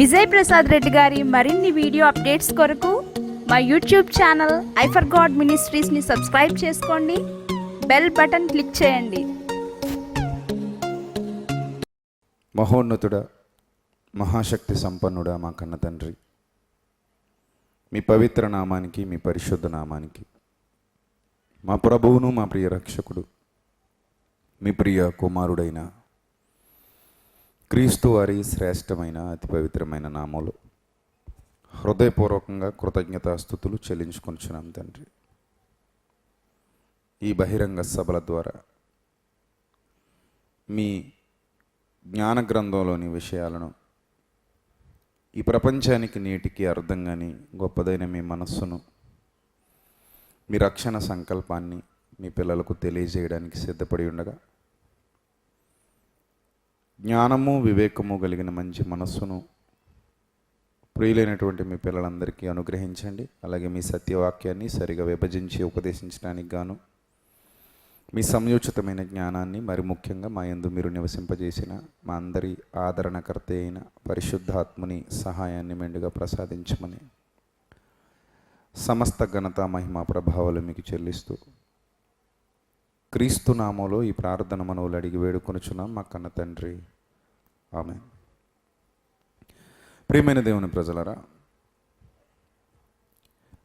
విజయ్ ప్రసాద్ రెడ్డి గారి మరిన్ని video updates కొరకు మా YouTube channel I for God మినిస్ట్రీస్ని సబ్స్క్రైబ్ చేసుకోండి, బెల్ బటన్ క్లిక్ చేయండి. మహోన్నతుడా, మహాశక్తి సంపన్నుడా మా కన్న తండ్రి, మీ పవిత్ర నామానికి, మీ పరిశుద్ధ నామానికి, మా ప్రభువును మా ప్రియ రక్షకుడు, మీ ప్రియ కుమారుడైన క్రీస్తు వారి శ్రేష్టమైన అతి పవిత్రమైన నామములో హృదయపూర్వకంగా కృతజ్ఞతాస్తుతులు చెల్లించుకొనిచున్నాం తండ్రి. ఈ బహిరంగ సభల ద్వారా మీ జ్ఞాన గ్రంథంలోని విషయాలను ఈ ప్రపంచానికి నేటికి అర్థం కాని గొప్పదైన మీ మనస్సును, మీ రక్షణ సంకల్పాన్ని మీ పిల్లలకు తెలియజేయడానికి సిద్ధపడి ఉండగా, జ్ఞానము వివేకము కలిగిన మంచి మనస్సును ప్రియులైనటువంటి మీ పిల్లలందరికీ అనుగ్రహించండి. అలాగే మీ సత్యవాక్యాన్ని సరిగా విభజించి ఉపదేశించడానికి గాను మీ సంయోచితమైన జ్ఞానాన్ని, మరి ముఖ్యంగా మా యందు మీరు నివసింపజేసిన మా అందరి ఆదరణకర్త అయిన పరిశుద్ధాత్ముని సహాయాన్ని మెండుగా ప్రసాదించమని సమస్త ఘనత మహిమ ప్రభావాలు మీకు చెల్లిస్తూ క్రీస్తు నామములో ఈ ప్రార్థన మనవులు అడిగి వేడుకొనుచున్నాం మా కన్న తండ్రి, ఆమేన్. ప్రియమైన దేవుని ప్రజలరా,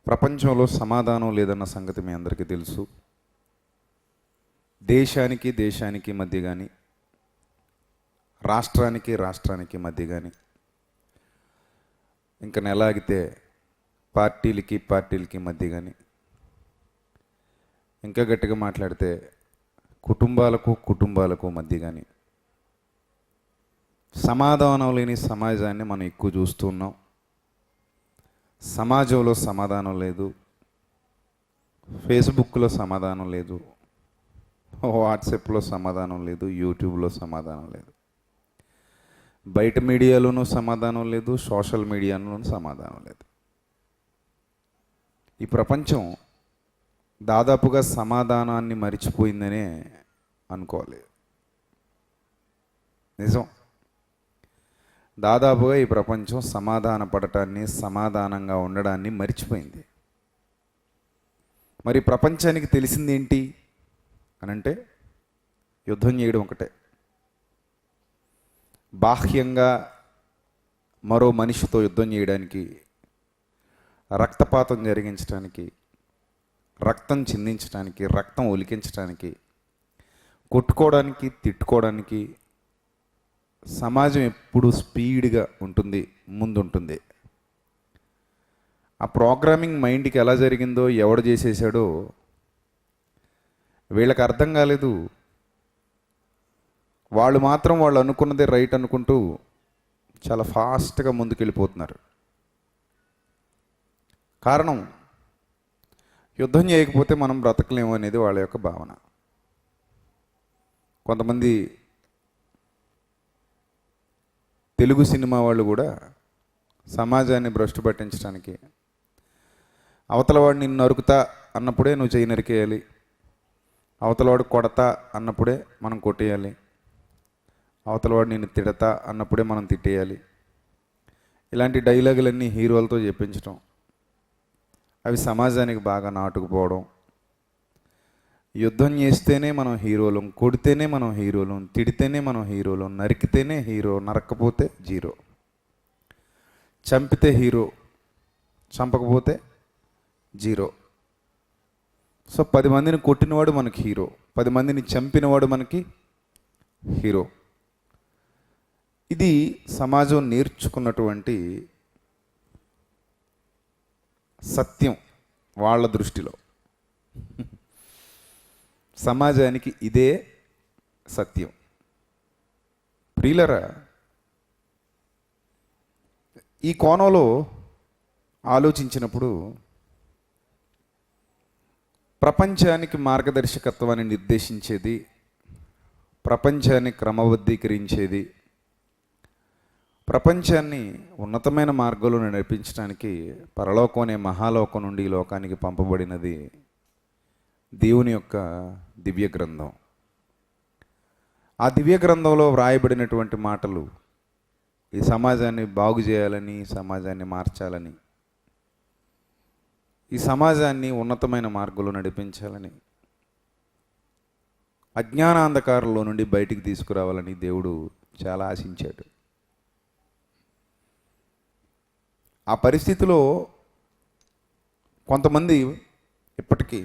ప్రపంచంలో సమాధానం లేదన్న సంగతి మీ అందరికీ తెలుసు. దేశానికి మధ్య కానీ, రాష్ట్రానికి మధ్య కానీ, ఇంకా నెలాగితే పార్టీలకి మధ్య కానీ, ఇంకా గట్టిగా మాట్లాడితే కుటుంబాలకు మధ్య కానీ సమాధానం లేని సమాజాన్ని మనం ఎక్కువ చూస్తున్నాం. సమాజంలో సమాధానం లేదు, ఫేస్బుక్లో సమాధానం లేదు, వాట్సాప్లో సమాధానం లేదు, యూట్యూబ్లో సమాధానం లేదు, బయట మీడియాలోనూ సమాధానం లేదు, సోషల్ మీడియాలోనూ సమాధానం లేదు. ఈ ప్రపంచం దాదాపుగా సమాధానాన్ని మరిచిపోయిందనే అనుకోవాలి. నిజం, దాదాపుగా ఈ ప్రపంచం సమాధాన పడటాన్ని, సమాధానంగా ఉండడాన్ని మరిచిపోయింది. మరి ప్రపంచానికి తెలిసింది ఏంటి అనంటే యుద్ధం చేయడం ఒకటే. బాహ్యంగా మరో మనిషితో యుద్ధం చేయడానికి, రక్తపాతం జరిగించడానికి, రక్తం చిందించడానికి, రక్తం ఒలికించడానికి, కొట్టుకోవడానికి, తిట్టుకోవడానికి సమాజం ఎప్పుడు స్పీడ్గా ఉంటుంది, ముందుంటుంది. ఆ ప్రోగ్రామింగ్ మైండ్కి ఎలా జరిగిందో, ఎవడు చేసేసాడో వీళ్ళకి అర్థం కాలేదు. వాళ్ళు మాత్రం వాళ్ళు అనుకున్నదే రైట్ అనుకుంటూ చాలా ఫాస్ట్గా ముందుకెళ్ళిపోతున్నారు. కారణం, యుద్ధం చేయకపోతే మనం బ్రతకలేము అనేది వాళ్ళ యొక్క భావన. కొంతమంది తెలుగు సినిమా వాళ్ళు కూడా సమాజాన్ని భ్రష్టు పట్టించడానికి, అవతలవాడు నిన్ను నరుకుతా అన్నప్పుడే నువ్వు చేయి నరికేయాలి, అవతలవాడు కొడతా అన్నప్పుడే మనం కొట్టేయాలి, అవతలవాడు నిన్ను తిడతా అన్నప్పుడే మనం తిట్టేయాలి, ఇలాంటి డైలాగులన్నీ హీరోలతో చెప్పించడం, అవి సమాజానికి బాగా నాటుకుపోవడం. యుద్ధం చేస్తేనే మనం హీరోలం, కొడితేనే మనం హీరోలం, తిడితేనే మనం హీరోలం, నరికితేనే హీరో, నరక్కపోతే జీరో, చంపితే హీరో, చంపకపోతే జీరో. సో 10 మందిని కొట్టినవాడు మనకి హీరో, 10 మందిని చంపినవాడు మనకి హీరో. ఇది సమాజం నేర్చుకున్నటువంటి సత్యం వాళ్ళ దృష్టిలో. సమాజానికి ఇదే సత్యం. ప్రియులరా, ఈ కోణంలో ఆలోచించినప్పుడు ప్రపంచానికి మార్గదర్శకత్వాన్ని నిర్దేశించేది, ప్రపంచాన్ని క్రమబద్ధీకరించేది, ప్రపంచాన్ని ఉన్నతమైన మార్గంలో నడిపించడానికి పరలోకం అనే మహాలోకం నుండి ఈ లోకానికి పంపబడినది దేవుని యొక్క దివ్య గ్రంథం. ఆ దివ్య గ్రంథంలో వ్రాయబడినటువంటి మాటలు ఈ సమాజాన్ని బాగు చేయాలని, ఈ సమాజాన్ని మార్చాలని, ఈ సమాజాన్ని ఉన్నతమైన మార్గంలో నడిపించాలని, అజ్ఞానాంధకారంలో నుండి బయటికి తీసుకురావాలని దేవుడు చాలా ఆశించాడు. ఆ పరిస్థితిలో కొంతమంది ఇప్పటికీ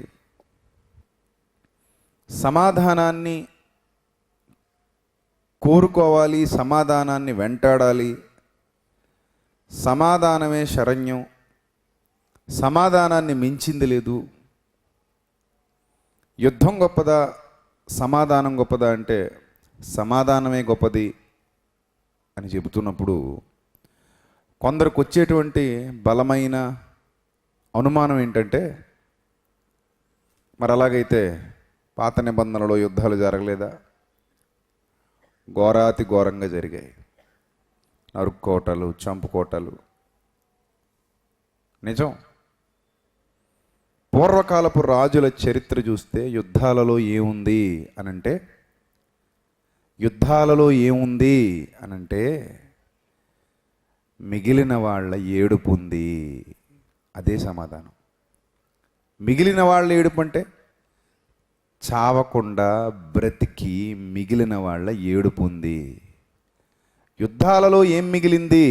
సమాధానాన్ని కోరుకోవాలి, సమాధానాన్ని వెంటాడాలి, సమాధానమే శరణ్యం, సమాధానాన్ని మించింది లేదు, యుద్ధం గొప్పదా సమాధానం గొప్పదా అంటే సమాధానమే గొప్పది అని చెబుతున్నప్పుడు కొందరికి వచ్చేటువంటి బలమైన అనుమానం ఏంటంటే, మరి అలాగైతే పాత నిబంధనలో యుద్ధాలు జరగలేదా? ఘోరాతి ఘోరంగా జరిగాయి, నరుక్కోటలు, చంపుకోటలు. నిజం. పూర్వకాలపు రాజుల చరిత్ర చూస్తే యుద్ధాలలో ఏముంది అనంటే, మిగిలిన వాళ్ళ ఏడుపు ఉంది. అదే సమాధానం. మిగిలిన వాళ్ళ ఏడుపు అంటే చావకుండా బ్రతికి మిగిలిన వాళ్ళ ఏడుపు ఉంది. యుద్ధాలలో ఏం మిగిలింది?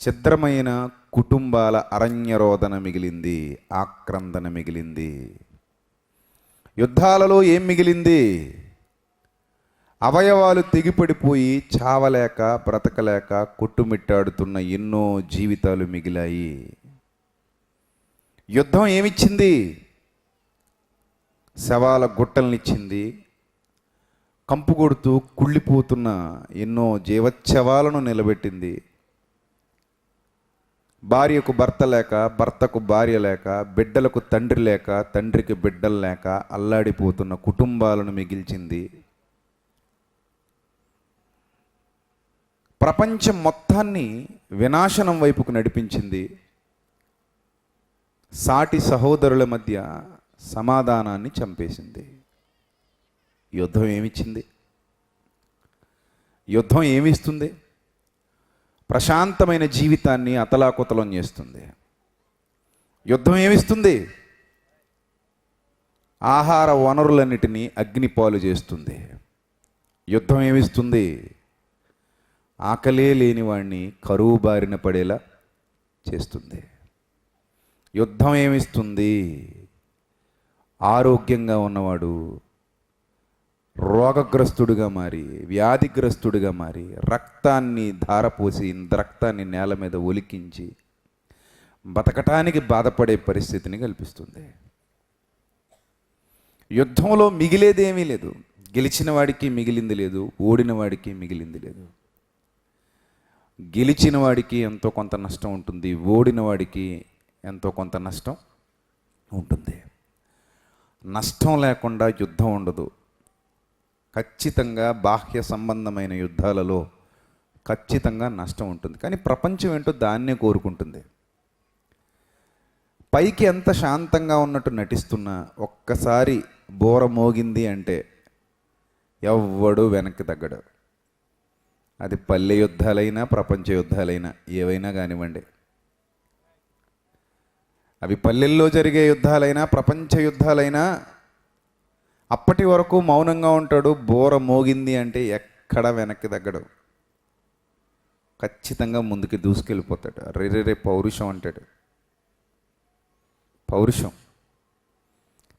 ఛిద్రమైన కుటుంబాల అరణ్యరోదన మిగిలింది, ఆక్రందన మిగిలింది. యుద్ధాలలో ఏం మిగిలింది? అవయవాలు తెగిపడిపోయి చావలేక బ్రతకలేక కొట్టుమిట్టాడుతున్న ఎన్నో జీవితాలు మిగిలాయి. యుద్ధం ఏమిచ్చింది? శవాల గుట్టలనిచ్చింది. కంపు కొడుతూ కుళ్ళిపోతున్న ఎన్నో జీవచ్ఛవాలను నిలబెట్టింది. భార్యకు భర్త లేక, భర్తకు భార్య లేక, బిడ్డలకు తండ్రి లేక, తండ్రికి బిడ్డలు లేక అల్లాడిపోతున్న కుటుంబాలను మిగిల్చింది. ప్రపంచం మొత్తాన్ని వినాశనం వైపుకు నడిపించింది. సాటి సహోదరుల మధ్య సమాధానాన్ని చంపేసింది. యుద్ధం ఏమిచ్చింది? యుద్ధం ఏమిస్తుంది? ప్రశాంతమైన జీవితాన్ని అతలాకుతలం చేస్తుంది. యుద్ధం ఏమిస్తుంది? ఆహార వనరులన్నిటినీ అగ్నిపాలు చేస్తుంది. యుద్ధం ఏమిస్తుంది? ఆకలే లేని వాడిని కరువు బారిన పడేలా చేస్తుంది. యుద్ధం ఏమిస్తుంది? ఆరోగ్యంగా ఉన్నవాడు రోగగ్రస్తుడిగా మారి, వ్యాధిగ్రస్తుడిగా మారి, రక్తాన్ని ధారపోసి రక్తాన్ని నేల మీద ఒలికించి బతకటానికి బాధపడే పరిస్థితిని కల్పిస్తుంది. యుద్ధంలో మిగిలేదేమీ లేదు. గెలిచిన వాడికి మిగిలింది లేదు, ఓడిన వాడికి మిగిలింది లేదు. గెలిచిన వాడికి ఎంతో కొంత నష్టం ఉంటుంది, ఓడిన వాడికి ఎంతో కొంత నష్టం ఉంటుంది. నష్టం లేకుండా యుద్ధం ఉండదు. ఖచ్చితంగా బాహ్య సంబంధమైన యుద్ధాలలో ఖచ్చితంగా నష్టం ఉంటుంది. కానీ ప్రపంచం ఏంటో దాన్నే కోరుకుంటుంది. పైకి ఎంత శాంతంగా ఉన్నట్టు నటిస్తున్నా ఒక్కసారి బోర మోగింది అంటే ఎవ్వడు వెనక్కి తగ్గడు. అది పల్లె యుద్ధాలైనా ప్రపంచ యుద్ధాలైనా ఏవైనా కానివ్వండి. అవి పల్లెల్లో జరిగే యుద్ధాలైనా ప్రపంచ యుద్ధాలైనా అప్పటి వరకు మౌనంగా ఉంటాడు. బోర మోగింది అంటే ఎక్కడ వెనక్కి తగ్గడు, ఖచ్చితంగా ముందుకు దూసుకెళ్ళిపోతాడు. రే పౌరుషం అంటాడు. పౌరుషం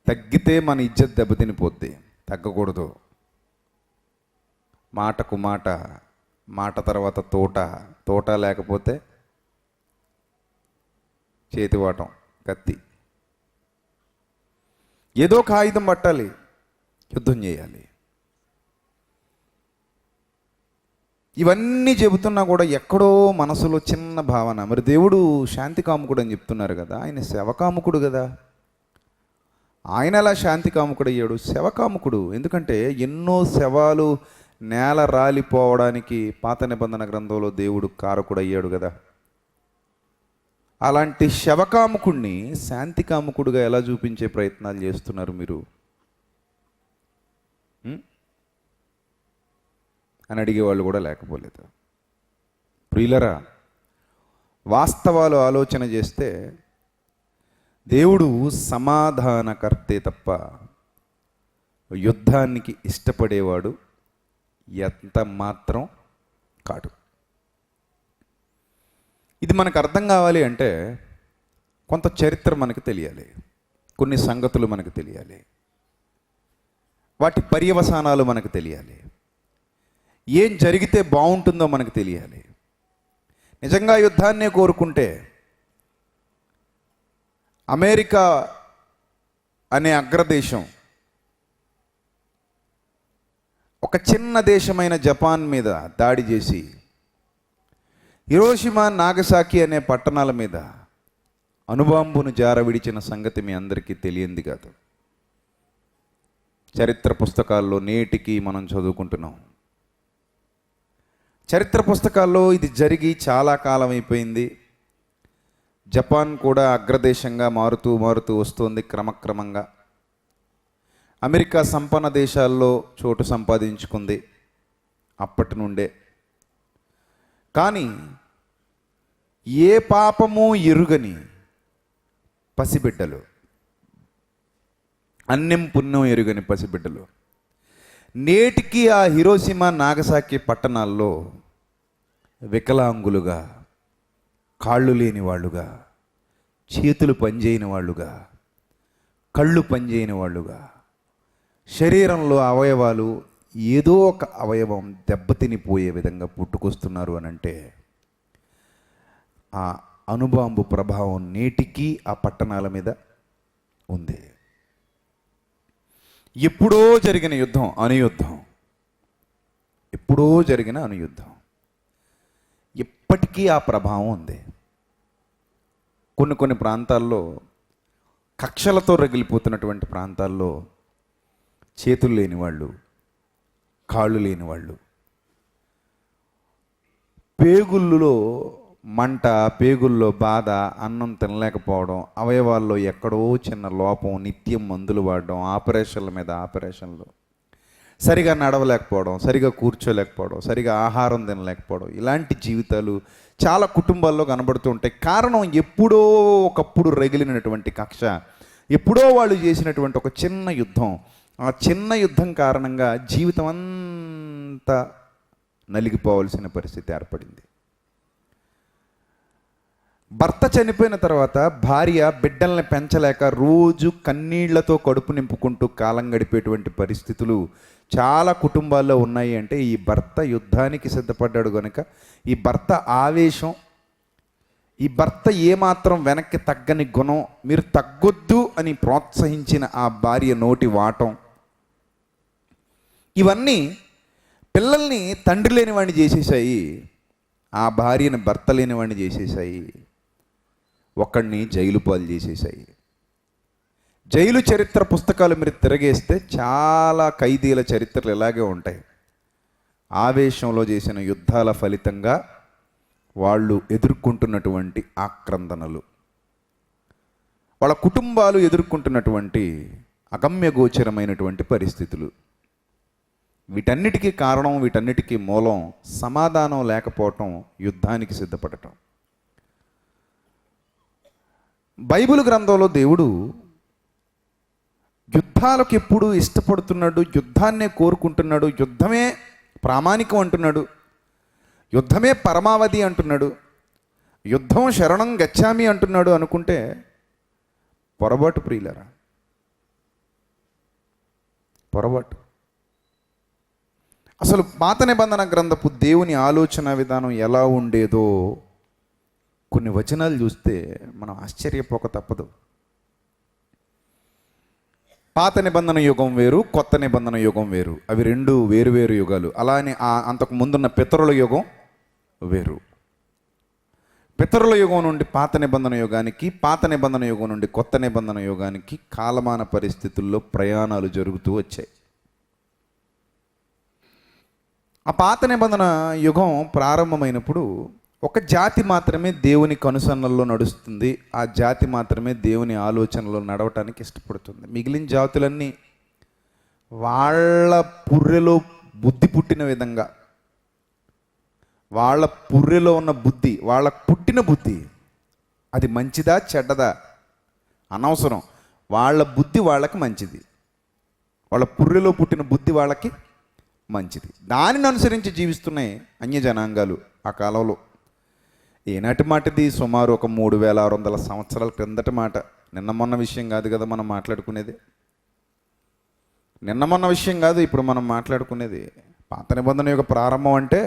తగ్గితే మన ఇజ్జత్ దెబ్బతినిపోద్ది. తగ్గకూడదు. మాటకు మాట, మాట తర్వాత తోట, తోట లేకపోతే చేతివాటం, కత్తి. ఏదో ఒక ఆయుధం పట్టాలి, యుద్ధం చేయాలి. ఇవన్నీ చెబుతున్నా కూడా ఎక్కడో మనసులో చిన్న భావన, మరి దేవుడు శాంతి కాముకుడు అని చెప్తున్నారు కదా, ఆయన శవకాముకుడు కదా. ఆయన ఎలా శాంతి కాముకుడు అయ్యాడు? శవకాముకుడు. ఎందుకంటే ఎన్నో శవాలు నేల రాలిపోవడానికి పాత నిబంధన గ్రంథంలో దేవుడు కారకుడు అయ్యాడు కదా. అలాంటి శవకాముకుడిని శాంతి కాముకుడుగా ఎలా చూపించే ప్రయత్నాలు చేస్తున్నారు మీరు అని అడిగేవాళ్ళు కూడా లేకపోలేదు. ప్రియులరా, వాస్తవాలు ఆలోచన చేస్తే దేవుడు సమాధానకర్తే తప్ప యుద్ధానికి ఇష్టపడేవాడు ఎంత మాత్రం కాడు. ఇది మనకు అర్థం కావాలి అంటే కొంత చరిత్ర మనకు తెలియాలి, కొన్ని సంగతులు మనకు తెలియాలి, వాటి పర్యవసానాలు మనకు తెలియాలి, ఏం జరిగితే బాగుంటుందో మనకు తెలియాలి. నిజంగా యుద్ధాన్నే కోరుకుంటే అమెరికా అనే అగ్రదేశం ఒక చిన్న దేశమైన జపాన్ మీద దాడి చేసి హిరోషిమా నాగసాకి అనే పట్టణాల మీద అణుబాంబును జారవిడిచిన సంగతి మీ అందరికీ తెలియంది కాదు. చరిత్ర పుస్తకాల్లో నేటికి మనం చదువుకుంటున్నాం. చరిత్ర పుస్తకాల్లో ఇది జరిగి చాలా కాలం అయిపోయింది. జపాన్ కూడా అగ్రదేశంగా మారుతూ మారుతూ వస్తుంది క్రమక్రమంగా. అమెరికా సంపన్న దేశాల్లో చోటు సంపాదించుకుంది అప్పటి నుండే. కానీ ఏ పాపము ఎరుగని పసిబిడ్డలు, అన్యం పుణ్యం ఎరుగని పసిబిడ్డలు నేటికి ఆ హిరోషిమా నాగసాకి పట్టణాల్లో వికలాంగులుగా, కాళ్ళు లేని వాళ్ళుగా, చేతులు పనిచేయని వాళ్ళుగా, కళ్ళు పనిచేయని వాళ్ళుగా, శరీరంలో అవయవాలు ఏదో ఒక అవయవం దెబ్బతినిపోయే విధంగా పుట్టుకొస్తున్నారు అని అంటే ఆ అణుబాంబు ప్రభావం నేటికి ఆ పట్టణాల మీద ఉంది. ఎప్పుడో జరిగిన యుద్ధం, అణుయుద్ధం, ఎప్పుడో జరిగిన అణుయుద్ధం ఇప్పటికీ ఆ ప్రభావం ఉంది. కొన్ని ప్రాంతాల్లో, కక్షలతో రగిలిపోతున్నటువంటి ప్రాంతాల్లో చేతులు లేని వాళ్ళు, కాళ్ళు లేని వాళ్ళు, పేగుల్లో మంట, పేగుల్లో బాధ, అన్నం తినలేకపోవడం, అవయవాల్లో ఎక్కడో చిన్న లోపం, నిత్యం మందులు వాడడం, ఆపరేషన్ల మీద ఆపరేషన్లు, సరిగా నడవలేకపోవడం, సరిగా కూర్చోలేకపోవడం, సరిగా ఆహారం తినలేకపోవడం, ఇలాంటి జీవితాలు చాలా కుటుంబాల్లో కనబడుతూ ఉంటాయి. కారణం ఎప్పుడో ఒకప్పుడు రగిలినటువంటి కక్ష, ఎప్పుడో వాళ్ళు చేసినటువంటి ఒక చిన్న యుద్ధం. ఆ చిన్న యుద్ధం కారణంగా జీవితం అంతా నలిగిపోవాల్సిన పరిస్థితి ఏర్పడింది. భర్త చనిపోయిన తర్వాత భార్య బిడ్డల్ని పెంచలేక రోజు కన్నీళ్లతో కడుపు నింపుకుంటూ కాలం గడిపేటువంటి పరిస్థితులు చాలా కుటుంబాల్లో ఉన్నాయి. అంటే ఈ భర్త యుద్ధానికి సిద్ధపడ్డాడు కనుక, ఈ భర్త ఆవేశం, ఈ భర్త ఏమాత్రం వెనక్కి తగ్గని గుణం, మీరు తగ్గొద్దు అని ప్రోత్సహించిన ఆ భార్య నోటి వాటం, ఇవన్నీ పిల్లల్ని తండ్రి లేనివాడిని చేసేసాయి, ఆ భార్యని భర్త లేనివాడిని చేసేసాయి, ఒకడిని జైలు పాలు చేసేసాయి. జైలు చరిత్ర పుస్తకాలు మీరు తిరగేస్తే చాలా ఖైదీల చరిత్రలు ఇలాగే ఉంటాయి. ఆవేశంలో చేసిన యుద్ధాల ఫలితంగా వాళ్ళు ఎదుర్కొంటున్నటువంటి ఆక్రందనలు, వాళ్ళ కుటుంబాలు ఎదుర్కొంటున్నటువంటి అగమ్యగోచరమైనటువంటి పరిస్థితులు, వీటన్నిటికీ కారణం, వీటన్నిటికీ మూలం సమాధానం లేకపోవటం, యుద్ధానికి సిద్ధపడటం. బైబిల్ గ్రంథంలో దేవుడు యుద్ధాలకు ఎప్పుడు ఇష్టపడుతున్నాడు, యుద్ధాన్నే కోరుకుంటున్నాడు, యుద్ధమే ప్రామాణికం అంటున్నాడు, యుద్ధమే పరమావధి అంటున్నాడు, యుద్ధం శరణం గచ్చామి అంటున్నాడు అనుకుంటే పొరపాటు ప్రియులరా, పొరపాటు. అసలు పాత నిబంధన గ్రంథపు దేవుని ఆలోచన విధానం ఎలా ఉండేదో కొన్ని వచనాలు చూస్తే మనం ఆశ్చర్యపోక తప్పదు. పాత నిబంధన యుగం వేరు, కొత్త నిబంధన యుగం వేరు. అవి రెండు వేరు యుగాలు. అలానే అంతకు ముందున్న పితరుల యుగం వేరు. పితరుల యుగం నుండి పాత నిబంధన యుగానికి, పాత నిబంధన యుగం నుండి కొత్త నిబంధన యుగానికి కాలమాన పరిస్థితుల్లో ప్రయాణాలు జరుగుతూ వచ్చాయి. ఆ పాత నిబంధన యుగం ప్రారంభమైనప్పుడు ఒక జాతి మాత్రమే దేవుని కనుసన్నల్లో నడుస్తుంది, ఆ జాతి మాత్రమే దేవుని ఆలోచనలో నడవటానికి ఇష్టపడుతుంది. మిగిలిన జాతులన్నీ వాళ్ళ పుర్రెలో బుద్ధి పుట్టిన విధంగా, వాళ్ళ పుర్రెలో ఉన్న బుద్ధి, వాళ్ళ పుట్టిన బుద్ధి అది మంచిదా చెడ్డదా అనవసరం. వాళ్ళ బుద్ధి వాళ్ళకి మంచిది, వాళ్ళ పుర్రెలో పుట్టిన బుద్ధి వాళ్ళకి మంచిది. దానిని అనుసరించి జీవిస్తున్నాయి అన్యజనాంగాలు ఆ కాలంలో. ఏనాటి మాటది? సుమారు ఒక 3600 సంవత్సరాల క్రిందటి మాట. నిన్న మొన్న విషయం కాదు కదా మనం మాట్లాడుకునేది. నిన్న మొన్న విషయం కాదు ఇప్పుడు మనం మాట్లాడుకునేది. పాత నిబంధన యొక్క ప్రారంభం అంటే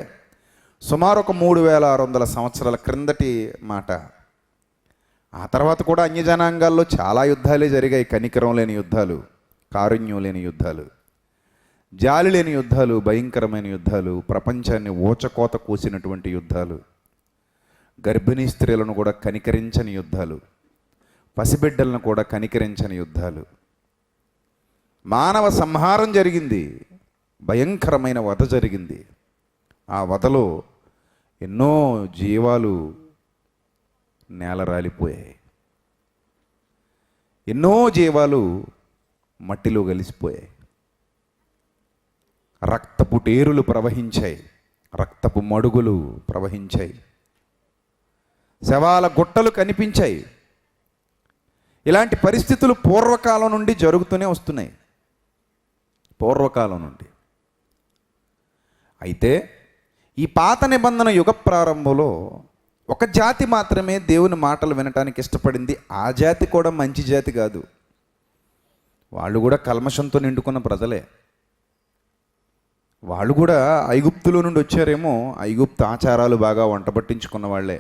సుమారు ఒక 3600 సంవత్సరాల క్రిందటి మాట. ఆ తర్వాత కూడా అన్యజనాంగాల్లో చాలా యుద్ధాలే జరిగాయి. కనికరం లేని యుద్ధాలు, కారుణ్యం లేని యుద్ధాలు, జాలి లేని యుద్ధాలు, భయంకరమైన యుద్ధాలు, ప్రపంచాన్ని ఊచకోత కూసినటువంటి యుద్ధాలు, గర్భిణీ స్త్రీలను కూడా కనికరించని యుద్ధాలు, పసిబిడ్డలను కూడా కనికరించని యుద్ధాలు, మానవ సంహారం జరిగింది, భయంకరమైన వధ జరిగింది. ఆ వధలో ఎన్నో జీవాలు నేల రాలిపోయాయి, ఎన్నో జీవాలు మట్టిలో కలిసిపోయాయి, రక్తపు టేరులు ప్రవహించాయి, రక్తపు మడుగులు ప్రవహించాయి, శవాల గుట్టలు కనిపించాయి. ఇలాంటి పరిస్థితులు పూర్వకాలం నుండి జరుగుతూనే వస్తున్నాయి, పూర్వకాలం నుండి. అయితే ఈ పాత నిబంధన యుగ ప్రారంభంలో ఒక జాతి మాత్రమే దేవుని మాటలు వినటానికి ఇష్టపడింది. ఆ జాతి కూడా మంచి జాతి కాదు, వాళ్ళు కూడా కల్మషంతో నిండుకున్న ప్రజలే. వాళ్ళు కూడా ఐగుప్తులో నుండి వచ్చారేమో, ఐగుప్తు ఆచారాలు బాగా వంట పట్టించుకున్న వాళ్ళే.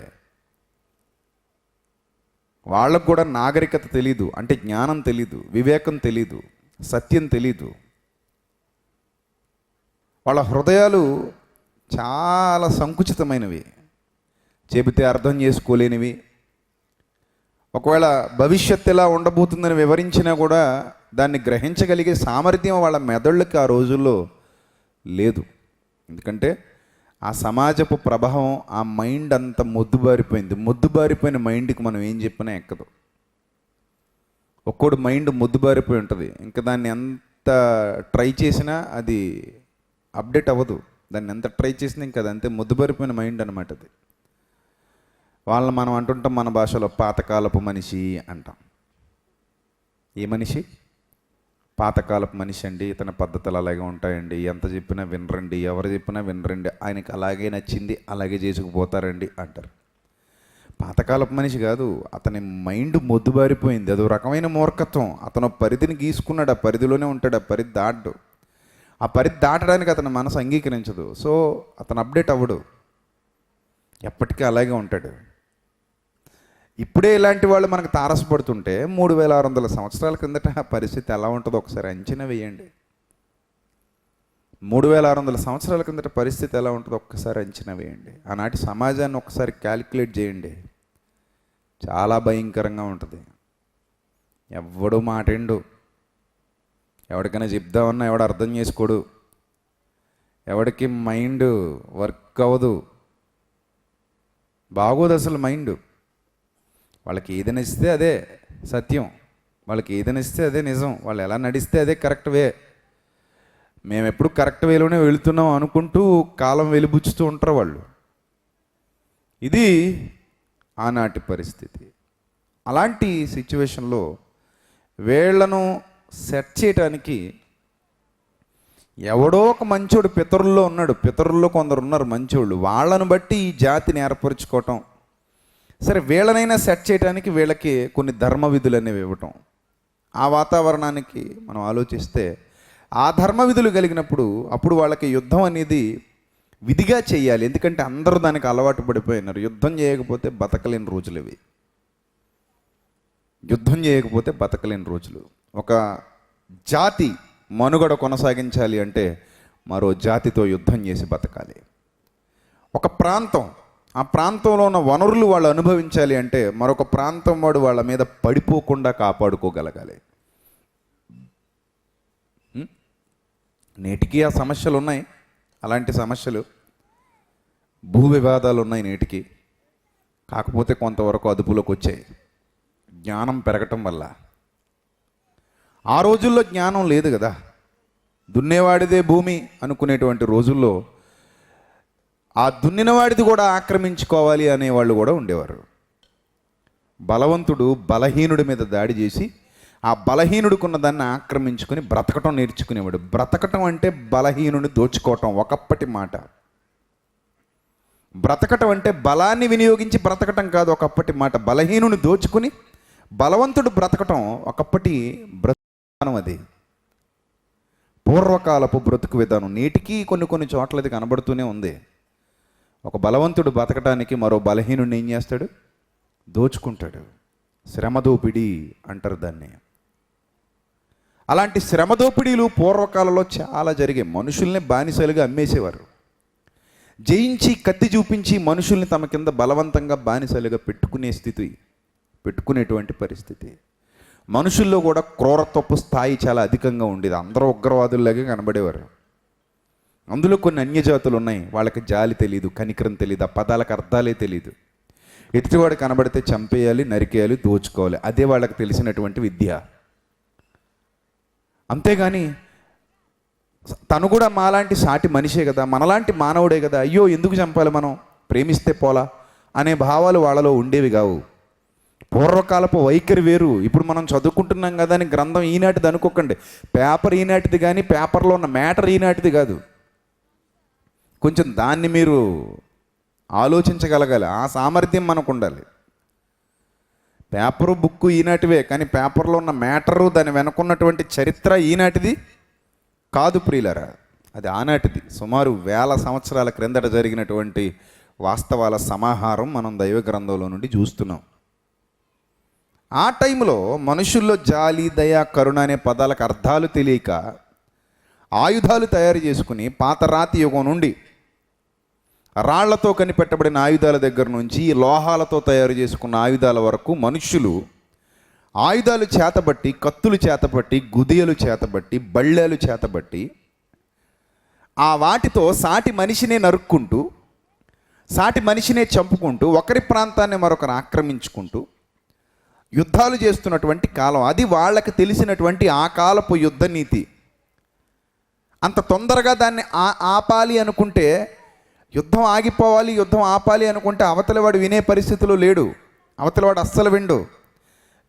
వాళ్ళకు కూడా నాగరికత తెలీదు, అంటే జ్ఞానం తెలీదు, వివేకం తెలీదు, సత్యం తెలీదు. వాళ్ళ హృదయాలు చాలా సంకుచితమైనవి, చెబితే అర్థం చేసుకోలేనివి. ఒకవేళ భవిష్యత్తు ఎలా ఉండబోతుందని వివరించినా కూడా దాన్ని గ్రహించగలిగే సామర్థ్యం వాళ్ళ మెదళ్ళకి ఆ రోజుల్లో లేదు. ఎందుకంటే ఆ సమాజపు ప్రభావం, ఆ మైండ్ అంత మొద్దుబారిపోయింది. మొద్దుబారిపోయిన మైండ్కి మనం ఏం చెప్పినా ఎక్కదు. ఒక్కోడు మైండ్ మొద్దుబారిపోయి ఉంటుంది, ఇంకా దాన్ని ఎంత ట్రై చేసినా అది అప్డేట్ అవ్వదు. దాన్ని ఎంత ట్రై చేసినా ఇంకా అది అంతే మొద్దుబారిపోయిన మైండ్ అనమాట అది. వాళ్ళని మనం అంటుంటాం మన భాషలో పాతకాలపు మనిషి అంటాం. ఏ మనిషి? పాతకాలపు మనిషి అండి, ఇతని పద్ధతులు అలాగే ఉంటాయండి, ఎంత చెప్పినా వినరండి, ఎవరు చెప్పినా వినరండి, ఆయనకి అలాగే నచ్చింది అలాగే చేసుకుపోతారండి అంటారు. పాతకాలపు మనిషి కాదు, అతని మైండ్ మొద్దుబారిపోయింది. అదో రకమైన మూర్ఖత్వం. అతను పరిధిని గీసుకున్నాడు, ఆ పరిధిలోనే ఉంటాడు, ఆ పరిధి దాటడు. ఆ పరిధి దాటడానికి అతని మనసు అంగీకరించదు. సో అతను అప్డేట్ అవ్వడు, ఎప్పటికీ అలాగే ఉంటాడు. ఇప్పుడే ఇలాంటి వాళ్ళు మనకు తారసపడుతుంటే 3600 సంవత్సరాల కిందట ఆ పరిస్థితి ఎలా ఉంటుందో ఒకసారి అంచనా వేయండి. 3600 సంవత్సరాల కిందట పరిస్థితి ఎలా ఉంటుందో ఒక్కసారి అంచనా వేయండి. ఆనాటి సమాజాన్ని ఒకసారి క్యాలిక్యులేట్ చేయండి, చాలా భయంకరంగా ఉంటుంది. ఎవడు మాటండు, ఎవడికైనా చెప్దామన్నా ఎవడు అర్థం చేసుకోడు, ఎవడికి మైండ్ వర్క్ అవ్వదు, బాగోదు అసలు మైండ్. వాళ్ళకి ఏది నచ్చితే అదే సత్యం, వాళ్ళకి ఏది నచ్చితే అదే నిజం, వాళ్ళు ఎలా నడిస్తే అదే కరెక్ట్ వే. మేము ఎప్పుడు కరెక్ట్ వేలోనే వెళుతున్నాం అనుకుంటూ కాలం వెలిబుచ్చుతూ ఉంటారు వాళ్ళు. ఇది ఆనాటి పరిస్థితి. అలాంటి సిచ్యువేషన్లో వీళ్లను సెట్ చేయడానికి ఎవడో ఒక మంచోడు పితరుల్లో ఉన్నాడు. పితరుల్లో కొందరు ఉన్నారు మంచోళ్ళు, వాళ్ళను బట్టి ఈ జాతిని ఏర్పరచుకోవటం. సరే, వీళ్ళనైనా సెట్ చేయడానికి వీళ్ళకి కొన్ని ధర్మ విధులు అనేవి ఇవ్వటం. ఆ వాతావరణానికి మనం ఆలోచిస్తే ఆ ధర్మ విధులు కలిగినప్పుడు అప్పుడు వాళ్ళకి యుద్ధం అనేది విధిగా చేయాలి. ఎందుకంటే అందరూ దానికి అలవాటు పడిపోయినారు. యుద్ధం చేయకపోతే బతకలేని రోజులు ఇవి. యుద్ధం చేయకపోతే బతకలేని రోజులు. ఒక జాతి మనుగడ కొనసాగించాలి అంటే మరో జాతితో యుద్ధం చేసి బతకాలి. ఒక ప్రాంతం, ఆ ప్రాంతంలో ఉన్న వనరులు వాళ్ళు అనుభవించాలి అంటే మరొక ప్రాంతం వాడు వాళ్ళ మీద పడిపోకుండా కాపాడుకోగలగాలి. నేటికి ఆ సమస్యలు ఉన్నాయి. అలాంటి సమస్యలు, భూ వివాదాలు ఉన్నాయి నేటికి. కాకపోతే కొంతవరకు అదుపులోకి వచ్చాయి జ్ఞానం పెరగటం వల్ల. ఆ రోజుల్లో జ్ఞానం లేదు కదా, దున్నేవాడిదే భూమి అనుకునేటువంటి రోజుల్లో ఆ దున్నినవాడిది కూడా ఆక్రమించుకోవాలి అనేవాళ్ళు కూడా ఉండేవారు. బలవంతుడు బలహీనుడి మీద దాడి చేసి ఆ బలహీనుడికున్న దాన్ని ఆక్రమించుకొని బ్రతకటం నేర్చుకునేవాడు. బ్రతకటం అంటే బలహీనుడిని దోచుకోవటం ఒకప్పటి మాట. బ్రతకటం అంటే బలాన్ని వినియోగించి బ్రతకటం కాదు ఒకప్పటి మాట. బలహీనుని దోచుకుని బలవంతుడు బ్రతకటం ఒకప్పటి బ్రతుకు విధానం. అది పూర్వకాలపు బ్రతుకు విధానం. నేటికి కొన్ని చోట్ల అది కనబడుతూనే ఉంది. ఒక బలవంతుడు బ్రతకటానికి మరో బలహీనుడిని ఏం చేస్తాడు? దోచుకుంటాడు. శ్రమదోపిడీ అంటారు దాన్ని. అలాంటి శ్రమదోపిడీలు పూర్వకాలంలో చాలా జరిగాయి. మనుషుల్ని బానిసలుగా అమ్మేసేవారు. జయించి కత్తి చూపించి మనుషుల్ని తమ కింద బలవంతంగా బానిసలుగా పెట్టుకునేటువంటి పరిస్థితి. మనుషుల్లో కూడా క్రూరత్వపు స్థాయి చాలా అధికంగా ఉండేది. అందరూ ఉగ్రవాదుల్లాగే కనబడేవారు. అందులో కొన్ని అన్యజాతులు ఉన్నాయి. వాళ్ళకి జాలి తెలియదు, కనికరం తెలియదు, ఆ పదాలకు అర్థాలే తెలియదు. ఎదుటివాడు కనబడితే చంపేయాలి, నరికేయాలి, దోచుకోవాలి. అదే వాళ్ళకి తెలిసినటువంటి విద్య. అంతేగాని తను కూడా మాలాంటి సాటి మనిషే కదా, మనలాంటి మానవుడే కదా, అయ్యో ఎందుకు చంపాలి, మనం ప్రేమిస్తే పోలా అనే భావాలు వాళ్ళలో ఉండేవి కావు. పూర్వకాలపు వైఖరి వేరు. ఇప్పుడు మనం చదువుకుంటున్నాం కదా అని గ్రంథం ఈనాటిది అనుకోకండి. పేపర్ ఈనాటిది కానీ పేపర్లో ఉన్న మ్యాటర్ ఈనాటిది కాదు. కొంచెం దాన్ని మీరు ఆలోచించగలగాలి. ఆ సామర్థ్యం మనకు ఉండాలి. పేపరు బుక్కు ఈనాటివే, కానీ పేపర్లో ఉన్న మ్యాటరు, దాని వెనుకున్నటువంటి చరిత్ర ఈనాటిది కాదు ప్రియులారా. అది ఆనాటిది. సుమారు 1000 సంవత్సరాల క్రిందట జరిగినటువంటి వాస్తవాల సమాహారం మనం దైవ గ్రంథంలో నుండి చూస్తున్నాం. ఆ టైంలో మనుషుల్లో జాలి, దయ, కరుణ అనే పదాలకు అర్థాలు తెలియక ఆయుధాలు తయారు చేసుకుని పాత రాతి యుగం నుండి రాళ్లతో కనిపెట్టబడిన ఆయుధాల దగ్గర నుంచి లోహాలతో తయారు చేసుకున్న ఆయుధాల వరకు మనుష్యులు ఆయుధాలు చేతబట్టి, కత్తులు చేతబట్టి, గుదియలు చేతబట్టి, బళ్ళేలు చేతబట్టి ఆ వాటితో సాటి మనిషినే నరుక్కుంటూ, సాటి మనిషినే చంపుకుంటూ, ఒకరి ప్రాంతాన్ని మరొకరు ఆక్రమించుకుంటూ యుద్ధాలు చేస్తున్నటువంటి కాలం. అది వాళ్ళకి తెలిసినటువంటి ఆ కాలపు యుద్ధ నీతి. అంత తొందరగా దాన్ని ఆపాలి అనుకుంటే, యుద్ధం ఆగిపోవాలి, యుద్ధం ఆపాలి అనుకుంటే అవతలవాడు వినే పరిస్థితిలో లేడు. అవతలవాడు అస్సలు విండు.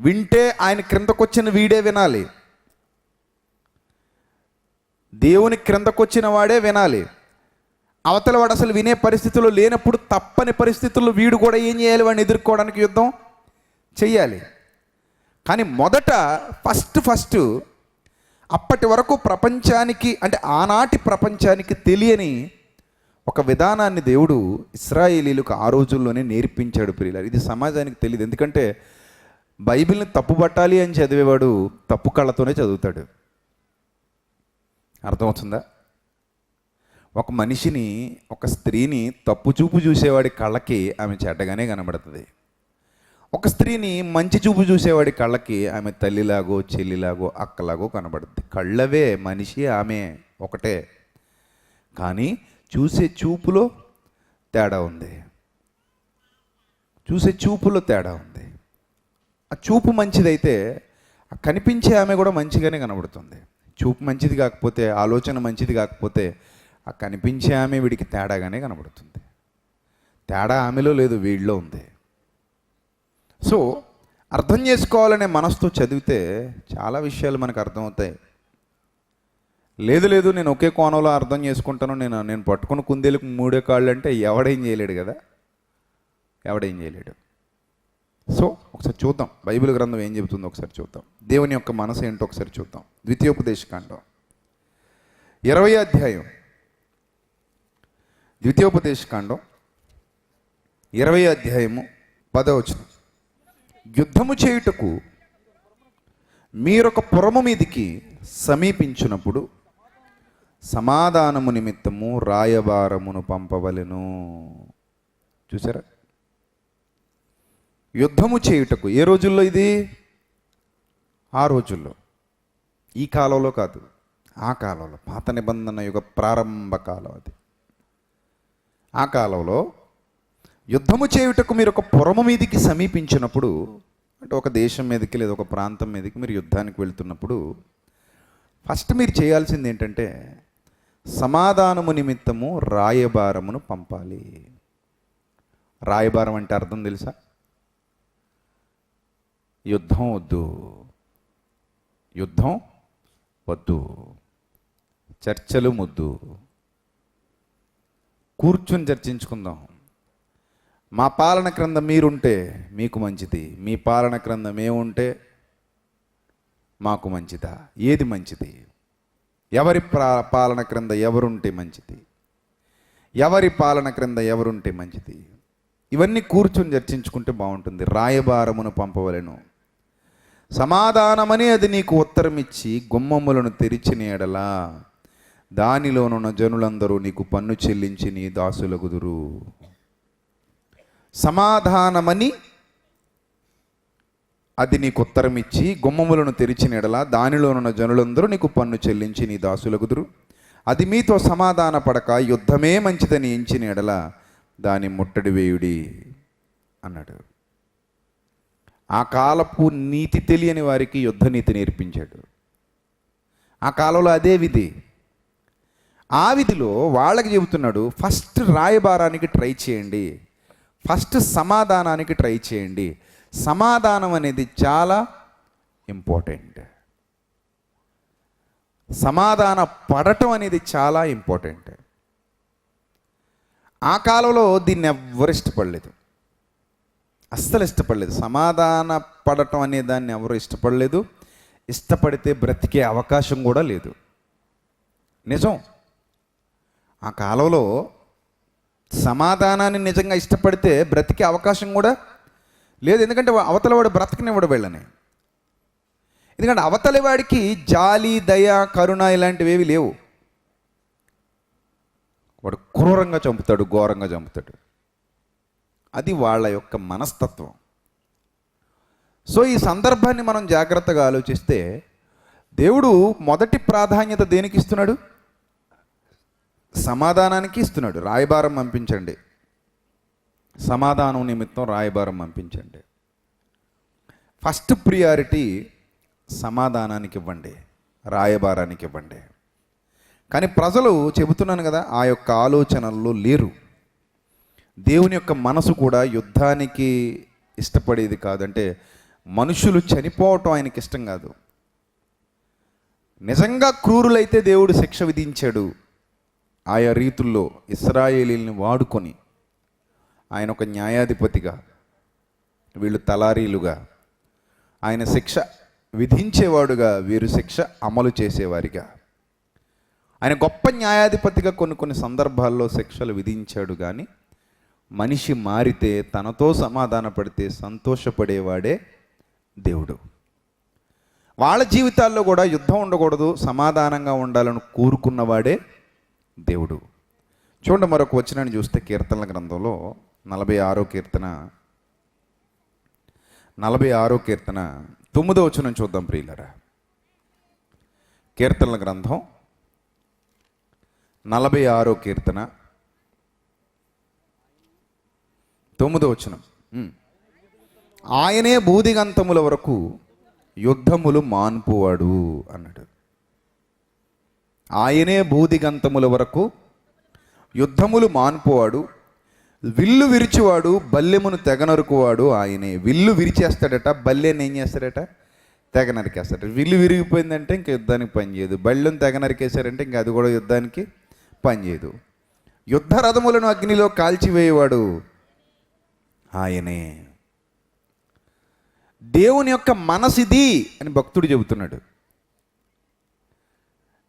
వింటే ఆయన క్రిందకొచ్చిన వీడే వినాలి. దేవుని క్రిందకొచ్చిన వాడే వినాలి. అవతలవాడు అసలు వినే పరిస్థితిలో లేనప్పుడు తప్పని పరిస్థితుల్లో వీడు కూడా ఏం చేయాలి? వాడిని ఎదుర్కోవడానికి యుద్ధం చెయ్యాలి. కానీ మొదట ఫస్ట్ అప్పటి వరకు ప్రపంచానికి, అంటే ఆనాటి ప్రపంచానికి తెలియని ఒక విధానాన్ని దేవుడు ఇశ్రాయేలీలకు ఆ రోజుల్లోనే నేర్పించాడు ప్రియులారా. ఇది సమాజానికి తెలియదు. ఎందుకంటే బైబిల్ని తప్పుపట్టాలి అని చదివేవాడు తప్పు కళ్ళతోనే చదువుతాడు. అర్థమవుతుందా? ఒక మనిషిని, ఒక స్త్రీని తప్పు చూపు చూసేవాడి కళ్ళకి ఆమె చెడ్డగానే కనబడుతుంది. ఒక స్త్రీని మంచి చూపు చూసేవాడి కళ్ళకి ఆమె తల్లిలాగో, చెల్లిలాగో, అక్కలాగో కనబడుతుంది. కళ్ళవే, మనిషి ఆమె ఒకటే. కానీ చూసే చూపులో తేడా ఉంది. చూసే చూపులో తేడా ఉంది. ఆ చూపు మంచిదైతే కనిపించే ఆమె కూడా మంచిగానే కనబడుతుంది. చూపు మంచిది కాకపోతే, ఆలోచన మంచిది కాకపోతే ఆ కనిపించే ఆమె వీడికి తేడాగానే కనబడుతుంది. తేడా ఆమెలో లేదు, వీడిలో ఉంది. సో అర్థం చేసుకోవాలనే మనసుతో చదివితే చాలా విషయాలు మనకు అర్థమవుతాయి. లేదు నేను ఒకే కోణంలో అర్థం చేసుకుంటాను, నేను పట్టుకున్న కుందేలకు 3 కాళ్ళు అంటే ఎవడేం చేయలేడు కదా, ఎవడేం చేయలేడు. సో ఒకసారి చూద్దాం బైబిల్ గ్రంథం ఏం చెబుతుందో ఒకసారి చూద్దాం. దేవుని యొక్క మనసు ఏంటో ఒకసారి చూద్దాం. ద్వితీయోపదేశకాండం 20వ అధ్యాయం. ద్వితీయోపదేశకాండం 20వ అధ్యాయము 10వ వచనం. యుద్ధము చేయుటకు మీరొక పురము మీదికి సమీపించినప్పుడు సమాధానము నిమిత్తము రాయబారమును పంపవలెను. చూసారా? యుద్ధము చేయుటకు. ఏ రోజుల్లో ఇది? ఆ రోజుల్లో. ఈ కాలంలో కాదు, ఆ కాలంలో. పాత నిబంధన యుగ ప్రారంభ కాలం అది. ఆ కాలంలో యుద్ధము చేయుటకు మీరు ఒక పురము మీదికి సమీపించినప్పుడు, అంటే ఒక దేశం మీదకి లేదా ఒక ప్రాంతం మీదకి మీరు యుద్ధానికి వెళ్తున్నప్పుడు ఫస్ట్ మీరు చేయాల్సింది ఏంటంటే సమాధానము నిమిత్తము రాయబారమును పంపాలి. రాయబారం అంటే అర్థం తెలుసా? యుద్ధం వద్దు, యుద్ధం వద్దు, చర్చలు ముద్దు, కూర్చొని చర్చించుకుందాం. మా పాలన క్రింద మీరుంటే మీకు మంచిది, మీ పాలన క్రింద మేముంటే మాకు మంచిదా? ఏది మంచిది? ఎవరి పాలన క్రింద ఎవరుంటే మంచిది? ఎవరి పాలన క్రింద ఎవరుంటే మంచిది? ఇవన్నీ కూర్చొని చర్చించుకుంటే బాగుంటుంది. రాయబారమును పంపవలెను. సమాధానమని అది నీకు ఉత్తరం ఇచ్చి గుమ్మములను తెరిచిన ఎడలా దానిలోనున్న జనులందరూ నీకు పన్ను చెల్లించి నీ దాసులగుదురు. సమాధానమని అది నీకు ఉత్తరం ఇచ్చి గుమ్మములను తెరిచిన ఎడలా దానిలోనున్న జనులందరూ నీకు పన్ను చెల్లించి నీ దాసులగుదురు. అది మీతో సమాధాన పడక యుద్ధమే మంచిదని ఎంచిన ఎడల దాని ముట్టడి వేయుడి అన్నాడు. ఆ కాలపు నీతి తెలియని వారికి యుద్ధ నీతి నేర్పించాడు. ఆ కాలంలో అదే విధి. ఆ విధిలో వాళ్ళకి చెబుతున్నాడు, ఫస్ట్ రాయబారానికి ట్రై చేయండి, ఫస్ట్ సమాధానానికి ట్రై చేయండి. సమాధానం అనేది చాలా ఇంపార్టెంట్. సమాధాన పడటం అనేది చాలా ఇంపార్టెంట్. ఆ కాలంలో దీన్ని ఎవ్వరు ఇష్టపడలేదు, అస్సలు ఇష్టపడలేదు. సమాధాన పడటం అనే దాన్ని ఎవరు ఇష్టపడలేదు. ఇష్టపడితే బ్రతికే అవకాశం కూడా లేదు. నిజం. ఆ కాలంలో సమాధానాన్ని నిజంగా ఇష్టపడితే బ్రతికే అవకాశం కూడా లేదు. ఎందుకంటే అవతల వాడు బ్రతకనివ్వడు వీళ్ళని. ఎందుకంటే అవతలి వాడికి జాలి, దయ, కరుణ ఇలాంటివి ఏవి లేవు. వాడు క్రూరంగా చంపుతాడు, ఘోరంగా చంపుతాడు. అది వాళ్ళ యొక్క మనస్తత్వం. సో ఈ సందర్భాన్ని మనం జాగ్రత్తగా ఆలోచిస్తే దేవుడు మొదటి ప్రాధాన్యత దేనికి ఇస్తున్నాడు? సమాధానానికి ఇస్తున్నాడు. రాయబారం పంపించండి, సమాధానం నిమిత్తం రాయబారం పంపించండి. ఫస్ట్ ప్రియారిటీ సమాధానానికి ఇవ్వండి, రాయబారానికి ఇవ్వండి. కానీ ప్రజలు, చెబుతున్నాను కదా, ఆ యొక్క ఆలోచనల్లో లేరు. దేవుని యొక్క మనసు కూడా యుద్ధానికి ఇష్టపడేది కాదు. అంటే మనుషులు చనిపోవటం ఆయనకి ఇష్టం కాదు. నిజంగా క్రూరులైతే దేవుడు శిక్ష విధించాడు. ఆయా రీతుల్లో ఇశ్రాయేలీల్ని వాడుకొని ఆయన ఒక న్యాయాధిపతిగా, వీళ్ళు తలారీలుగా, ఆయన శిక్ష విధించేవాడుగా, వీరు శిక్ష అమలు చేసేవారిగా, ఆయన గొప్ప న్యాయాధిపతిగా కొన్ని సందర్భాల్లో శిక్షలు విధించాడు. కానీ మనిషి మారితే, తనతో సమాధాన పడితే సంతోషపడేవాడే దేవుడు. వాళ్ళ జీవితాల్లో కూడా యుద్ధం ఉండకూడదు, సమాధానంగా ఉండాలని కోరుకున్నవాడే దేవుడు. చూడండి, మరొక వచనాన్ని చూస్తే కీర్తనల గ్రంథంలో 46వ కీర్తన 9వ వచనం చూద్దాం ప్రియులారా. కీర్తనల గ్రంథం 46వ కీర్తన 9వ వచనం. ఆయనే బూదిగంతముల వరకు యుద్ధములు మాన్పువాడు అన్నాడు. ఆయనే బూదిగంతముల వరకు యుద్ధములు మాన్పువాడు, విల్లు విరిచివాడు, బల్లెమును తెగనరుకువాడు ఆయనే. విల్లు విరిచేస్తాడట, బల్లెని ఏం చేస్తాడట? తెగ నరికేస్తాడట. విల్లు విరిగిపోయిందంటే ఇంక యుద్ధానికి పనిచేయదు. బళ్ళెను తెగ నరికేశారంటే ఇంక అది కూడా యుద్ధానికి పనిచేయదు. యుద్ధ రథములను అగ్నిలో కాల్చివేయవాడు ఆయనే. దేవుని యొక్క మనసిది అని భక్తుడు చెబుతున్నాడు.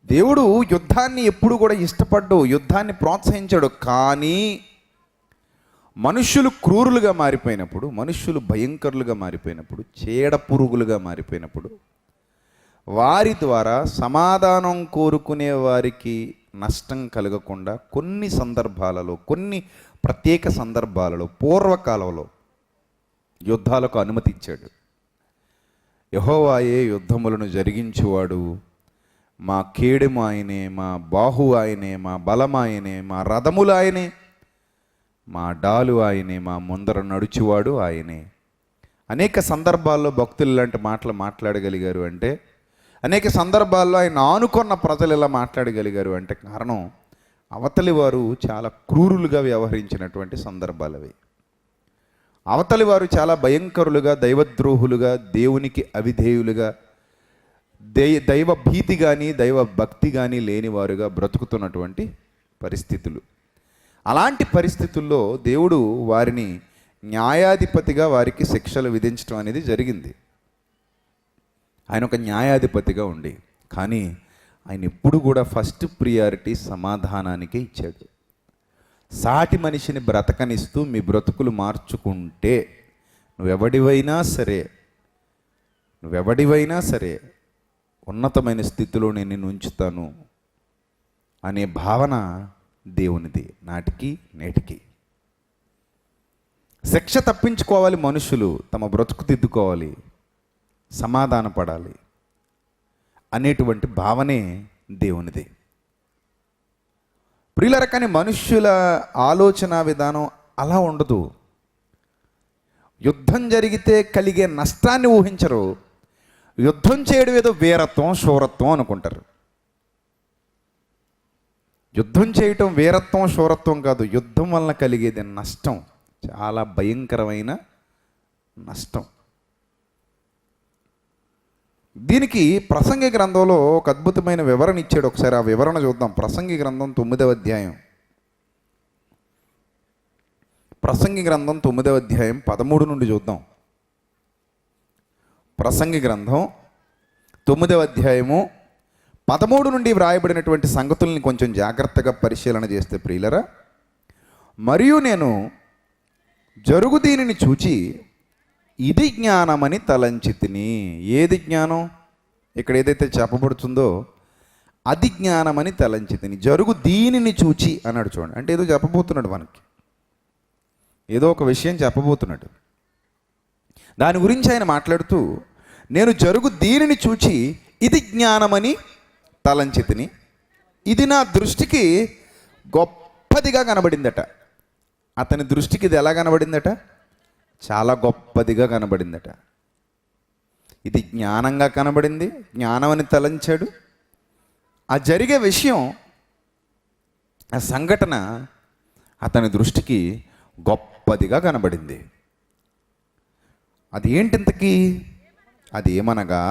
దేవుడు యుద్ధాన్ని ఎప్పుడు కూడా ఇష్టపడ్డు, యుద్ధాన్ని ప్రోత్సహించాడు. కానీ మనుష్యులు క్రూరులుగా మారిపోయినప్పుడు, మనుష్యులు భయంకరులుగా మారిపోయినప్పుడు, చీడ పురుగులుగా మారిపోయినప్పుడు, వారి ద్వారా సమాధానం కోరుకునే వారికి నష్టం కలగకుండా కొన్ని సందర్భాలలో, కొన్ని ప్రత్యేక సందర్భాలలో, పూర్వకాలంలో యుద్ధాలకు అనుమతి ఇచ్చాడు. యెహోవాయే యుద్ధములను జరిగించువాడు, మా కేడెము ఆయనే, మా బాహు ఆయనే, మా బలం ఆయనే, మా రథములు ఆయనే, మా డాలు ఆయనే, మా ముందర నడుచువాడు ఆయనే. అనేక సందర్భాల్లో భక్తులు లాంటి మాటలు మాట్లాడగలిగారు. అంటే అనేక సందర్భాల్లో ఆయన ఆనుకున్న ప్రజలు ఇలా మాట్లాడగలిగారు అంటే కారణం అవతలి వారు చాలా క్రూరులుగా వ్యవహరించినటువంటి సందర్భాలు అవి. అవతలి వారు చాలా భయంకరులుగా, దైవద్రోహులుగా, దేవునికి అవిధేయులుగా, దైవ భీతి కానీ దైవ భక్తి కానీ లేనివారుగా బ్రతుకుతున్నటువంటి పరిస్థితులు. అలాంటి పరిస్థితుల్లో దేవుడు వారిని న్యాయాధిపతిగా వారికి శిక్షలు విధించడం అనేది జరిగింది. ఆయన ఒక న్యాయాధిపతిగా ఉండి, కానీ ఆయన ఎప్పుడు కూడా ఫస్ట్ ప్రియారిటీ సమాధానానికే ఇచ్చాడు. సాటి మనిషిని బ్రతకనిస్తూ మీ బ్రతుకులు మార్చుకుంటే నువ్వెవడివైనా సరే ఉన్నతమైన స్థితిలో నేను నిన్ను ఉంచుతాను అనే భావన దేవునిది నాటికి నేటికి. శిక్ష తప్పించుకోవాలి మనుషులు, తమ బ్రతుకు దిద్దుకోవాలి, సమాధాన పడాలి అనేటువంటి భావనే దేవునిది. ప్రియులారా, కానీ మనుష్యుల ఆలోచన విధానం అలా ఉండదు. యుద్ధం జరిగితే కలిగే నష్టాన్ని ఊహించరు. యుద్ధం చేయడం ఏదో వీరత్వం, శూరత్వం అనుకుంటారు. యుద్ధం చేయటం వీరత్వం, శూరత్వం కాదు. యుద్ధం వలన కలిగేది నష్టం, చాలా భయంకరమైన నష్టం. దీనికి ప్రసంగి గ్రంథంలో ఒక అద్భుతమైన వివరణ ఇచ్చాడు. ఒకసారి ఆ వివరణ చూద్దాం. ప్రసంగి గ్రంథం 9వ అధ్యాయం, ప్రసంగి గ్రంథం 9వ అధ్యాయం 13 నుండి చూద్దాం. ప్రసంగి గ్రంథం 9వ అధ్యాయము 13 నుండి వ్రాయబడినటువంటి సంగతుల్ని కొంచెం జాగ్రత్తగా పరిశీలన చేస్తే ప్రియులరా, మరియు నేను జరుగు దీనిని చూచి ఇది జ్ఞానమని తలంచి తిని. ఏది జ్ఞానం? ఇక్కడ ఏదైతే చెప్పబడుతుందో అది జ్ఞానమని తలంచి తిని. జరుగు దీనిని చూచి అన్నాడు. చూడండి, అంటే ఏదో చెప్పబోతున్నాడు, మనకి ఏదో ఒక విషయం చెప్పబోతున్నాడు. దాని గురించి ఆయన మాట్లాడుతూ, నేను జరుగు దీనిని చూచి ఇది జ్ఞానమని తలంచి తిని, ఇది నా దృష్టికి గొప్పదిగా కనబడిందట. అతని దృష్టికి ఇది ఎలా కనబడిందట? చాలా గొప్పదిగా కనబడిందట. ఇది జ్ఞానంగా కనబడింది, జ్ఞానం అని తలంచాడు. ఆ జరిగే విషయం, ఆ సంఘటన అతని దృష్టికి గొప్పదిగా కనబడింది. అది ఏంటింతకీ? అది ఏమనగా